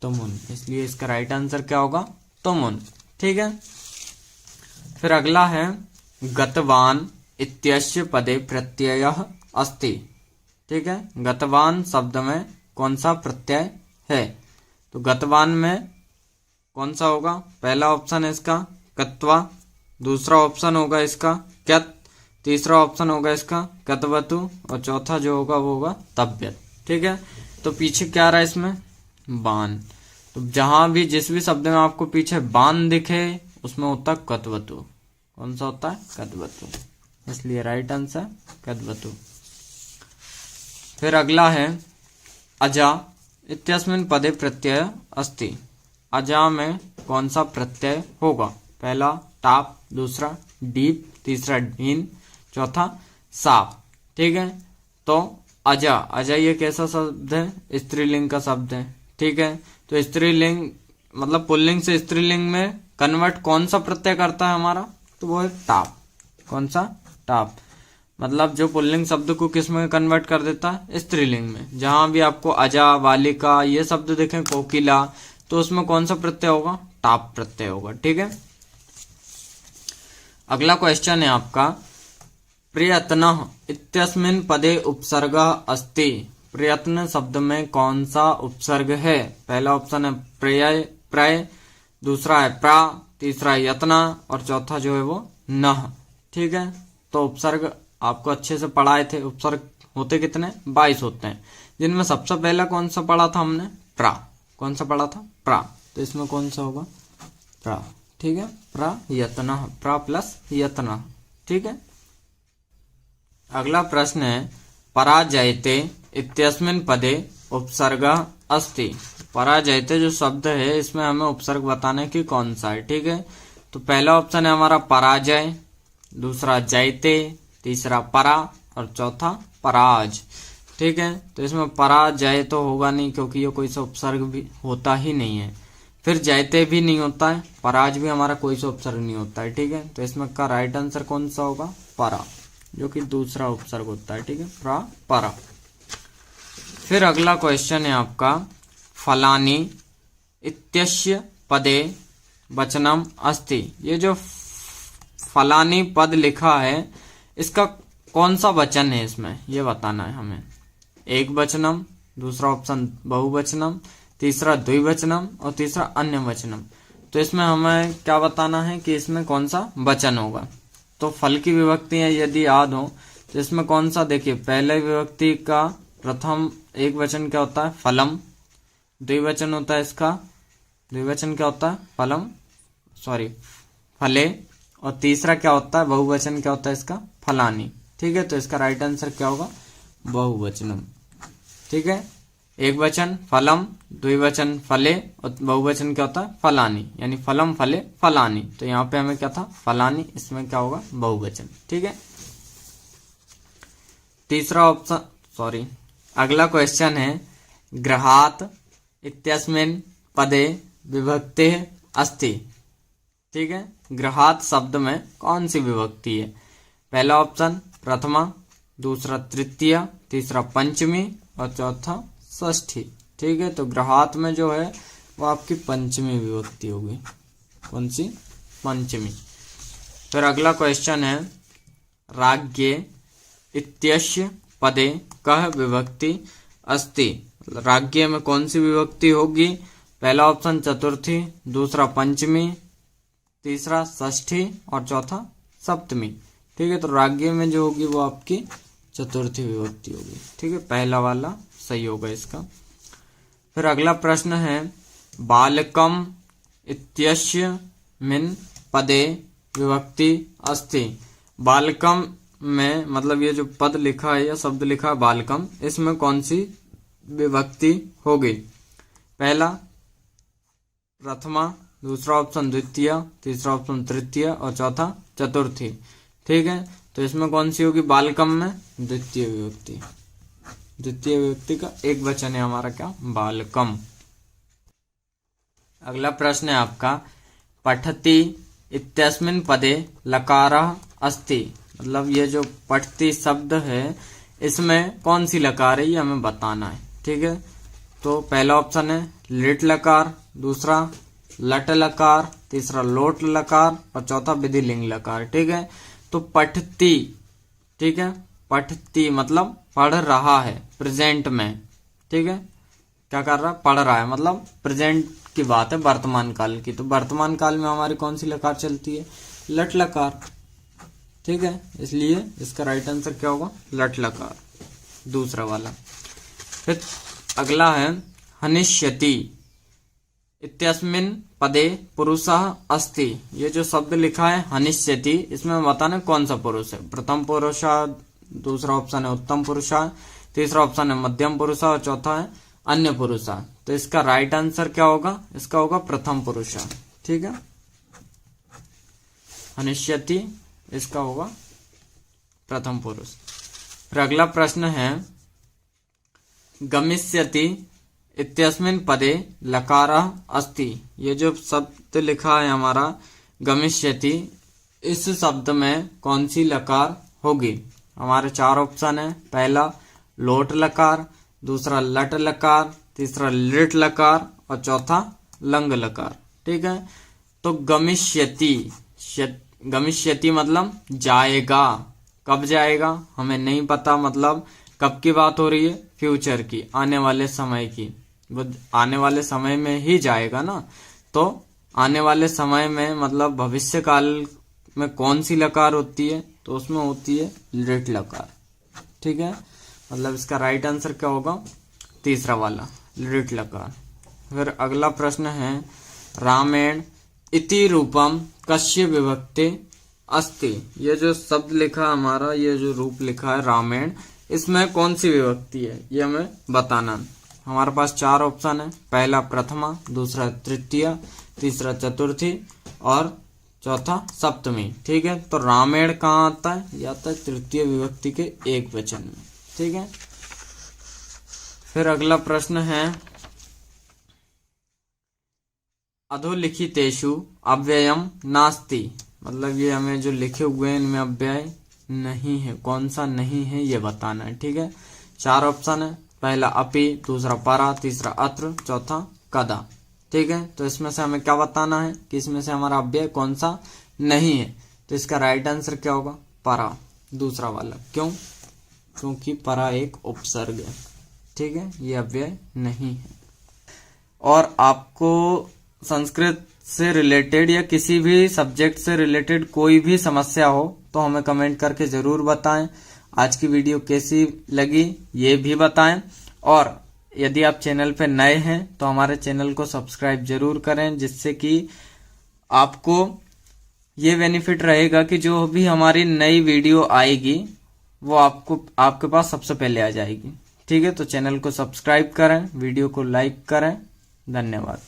तुमुन। इसलिए इसका राइट आंसर क्या होगा? तुमुन। ठीक है, फिर अगला है, गतवान इत्यस्य पदे प्रत्ययः अस्ति। ठीक है, गतवान शब्द में कौन सा प्रत्यय है? तो गतवान में कौन सा होगा? पहला ऑप्शन है इसका कत्वा, दूसरा ऑप्शन होगा इसका क्यत, तीसरा ऑप्शन होगा इसका कतवतु, और चौथा जो होगा वो होगा तब्यत। ठीक है, तो पीछे क्या आ रहा है इसमें? बान। तो जहां भी जिस भी शब्द में आपको पीछे बान दिखे उसमें होता है कतवतु। कौन सा होता है? कतवतु। इसलिए राइट आंसर कतवतु। फिर अगला है, अजा इत्यस्मिन् पदे प्रत्यय अस्ति। अजा में कौन सा प्रत्यय होगा? पहला टाप, दूसरा डीप, तीसरा डीन, चौथा साप। ठीक है, तो अजा, अजा ये कैसा शब्द है? स्त्रीलिंग का शब्द है। ठीक है, तो स्त्रीलिंग मतलब पुल्लिंग से स्त्रीलिंग में कन्वर्ट कौन सा प्रत्यय करता है हमारा? तो वो है टाप। कौन सा? टाप। मतलब जो पुल्लिंग शब्द को किस में कन्वर्ट कर देता है? स्त्रीलिंग में। जहां भी आपको अजा, बालिका ये शब्द देखें, कोकिला, तो उसमें कौन सा प्रत्यय होगा? टाप प्रत्यय होगा। ठीक है, अगला क्वेश्चन है आपका, प्रयत्नः इत्यस्मिन् पदे उपसर्गः अस्ति। प्रयत्न शब्द में कौन सा उपसर्ग है? पहला ऑप्शन है प्रय, दूसरा है प्रा, तीसरा यत्ना और चौथा जो है वो नह। ठीक है, तो उपसर्ग आपको अच्छे से पढ़ाए थे। उपसर्ग होते कितने? 22 होते हैं, जिनमें सबसे पहला कौन सा पढ़ा था हमने? प्रा। कौन सा पढ़ा था? प्रा। तो इसमें कौन सा होगा? प्रा। ठीक है, प्रा यत्न, प्रा प्लस यत्न। ठीक है, अगला प्रश्न है, पराजयते इत्यस्मिन् पदे उपसर्गः अस्ति। पराजयते जो शब्द है इसमें हमें उपसर्ग बताने की कौन सा है? ठीक है, तो पहला ऑप्शन है हमारा पराजय, दूसरा जयते, तीसरा परा और चौथा पराज। ठीक है, तो इसमें पराजय तो होगा नहीं क्योंकि ये कोई सा उपसर्ग भी होता ही नहीं है। फिर जयते भी नहीं होता है, पराज भी हमारा कोई सा उपसर्ग नहीं होता है। ठीक है, तो इसमें का राइट आंसर कौन सा होगा? परा, जो कि दूसरा उपसर्ग होता है। ठीक है, परा। फिर अगला क्वेश्चन है आपका, फलानी इत्यस्य पदे वचनम अस्ति। ये जो फलानी पद लिखा है इसका कौन सा वचन है इसमें? ये बताना है हमें। एक वचनम, दूसरा ऑप्शन बहुवचनम, तीसरा द्विवचनम और तीसरा अन्य वचनम। तो इसमें हमें क्या बताना है कि इसमें कौन सा वचन होगा? तो फल की विभक्तियां यदि याद हो तो इसमें कौन सा? देखिए, पहले विभक्ति का प्रथम एक वचन क्या होता है? फलम। द्विवचन होता है इसका, द्विवचन क्या होता है? फले। और तीसरा क्या होता है? बहुवचन क्या होता है इसका? फलानी। ठीक है, तो इसका राइट आंसर क्या होगा? बहुवचनम। ठीक है, एक वचन फलम, द्विवचन फले और बहुवचन क्या होता है? फलानी, यानी फलम फले फलानी। तो यहाँ पे हमें क्या था? फलानी, इसमें क्या होगा? बहुवचन। ठीक है, तीसरा ऑप्शन अगला क्वेश्चन है गृहात इत्यस्मिन् पदे विभक्ति अस्ति। ठीक है, गृहात शब्द में कौन सी विभक्ति है? पहला ऑप्शन प्रथमा, दूसरा तृतीय, तीसरा पंचमी और चौथा षष्ठी। ठीक है, तो गृहात में जो है वो आपकी पंचमी विभक्ति होगी। कौन सी? पंचमी। फिर अगला क्वेश्चन है राज्ञे इत्यस्य पदे कह विभक्ति अस्ति। राज्ञे में कौन सी विभक्ति होगी? पहला ऑप्शन चतुर्थी, दूसरा पंचमी, तीसरा षष्ठी और चौथा सप्तमी। ठीक है, तो राज्ञे में जो होगी वो आपकी चतुर्थी विभक्ति होगी। ठीक है, पहला वाला सही होगा इसका। फिर अगला प्रश्न है बालकम इत्यस्य मिन पदे विभक्ति अस्ति। बालकम में मतलब ये जो पद लिखा है या शब्द लिखा है बालकम, इसमें कौन सी विभक्ति होगी? पहला प्रथमा, दूसरा ऑप्शन द्वितीय, तीसरा ऑप्शन तृतीय और चौथा चतुर्थी। ठीक है, तो इसमें कौन सी होगी? बालकम में द्वितीय विभक्ति। द्वितीय विभक्ति का एक वचन है हमारा क्या? बालकम। अगला प्रश्न है आपका पठति इत्यस्मिन् पदे लकारः अस्ति। मतलब ये जो पठति शब्द है इसमें कौन सी लकार है ये हमें बताना है। ठीक है, तो पहला ऑप्शन है लिट लकार, दूसरा लट लकार, तीसरा लोट लकार और चौथा विधिलिंग लकार। ठीक है, तो पठति, ठीक है, पठति मतलब पढ़ रहा है प्रेजेंट में। ठीक है, क्या कर रहा है? पढ़ रहा है, मतलब प्रेजेंट की बात है, वर्तमान काल की। तो वर्तमान काल में हमारी कौन सी लकार चलती है? लट लकार। ठीक है, इसलिए इसका राइट आंसर क्या होगा? लट लकार, दूसरा वाला। फिर अगला है हनिष्यति इत्यस्मिन् पदे पुरुषः अस्ति। ये जो शब्द लिखा है हनिष्यति, इसमें बताना कौन सा पुरुष है? प्रथम पुरुषः, दूसरा ऑप्शन है उत्तम पुरुषः, तीसरा ऑप्शन है मध्यम पुरुषः और चौथा है अन्य पुरुषः। तो इसका राइट आंसर क्या होगा? इसका होगा प्रथम पुरुषः। ठीक है, हनिष्यति इसका होगा प्रथम पुरुष। फिर अगला प्रश्न है गमिष्यति इत्यस्मिन् पदे लकारः अस्ति। ये जो शब्द लिखा है हमारा गमिष्यति, इस शब्द में कौन सी लकार होगी? हमारे चार ऑप्शन है। पहला लोट लकार, दूसरा लट लकार, तीसरा लिट लकार और चौथा लंग लकार। ठीक है, तो गमिष्यति मतलब जाएगा। कब जाएगा हमें नहीं पता, मतलब कब की बात हो रही है? फ्यूचर की, आने वाले समय की। वो आने वाले समय में ही जाएगा ना, तो आने वाले समय में मतलब भविष्य काल में कौन सी लकार होती है? तो उसमें होती है लिट लकार। ठीक है, मतलब इसका राइट आंसर क्या होगा? तीसरा वाला, लिट लकार। फिर अगला प्रश्न है रामेण इति रूपम कस्य विभक्ति अस्ति। ये जो शब्द लिखा हमारा, ये जो रूप लिखा है रामेण, इसमें कौन सी विभक्ति है ये हमें बताना। हमारे पास चार ऑप्शन है। पहला प्रथमा, दूसरा तृतीय, तीसरा चतुर्थी और चौथा सप्तमी। ठीक है, तो रामेण कहाँ आता है? ये आता है तृतीय विभक्ति के एक वचन में। ठीक है, फिर अगला प्रश्न है अधोलिखितेषु अव्ययम नास्ति। मतलब ये हमें जो लिखे हुए हैं इनमें अव्यय नहीं है। कौन सा नहीं है ये बताना है। ठीक है, चार ऑप्शन है। पहला अपि, दूसरा परा, तीसरा अत्र, चौथा कदा। ठीक है, तो इसमें से हमें क्या बताना है कि इसमें से हमारा अव्यय कौन सा नहीं है। तो इसका राइट आंसर क्या होगा? परा, दूसरा वाला। क्यों? क्योंकि परा एक उपसर्ग है। ठीक है, ये अव्यय नहीं है। और आपको संस्कृत से रिलेटेड या किसी भी सब्जेक्ट से रिलेटेड कोई भी समस्या हो तो हमें कमेंट करके जरूर बताएं। आज की वीडियो कैसी लगी ये भी बताएं। और यदि आप चैनल पे नए हैं तो हमारे चैनल को सब्सक्राइब जरूर करें, जिससे कि आपको ये बेनिफिट रहेगा कि जो भी हमारी नई वीडियो आएगी वो आपके पास सबसे पहले आ जाएगी। ठीक है, तो चैनल को सब्सक्राइब करें, वीडियो को लाइक करें। धन्यवाद।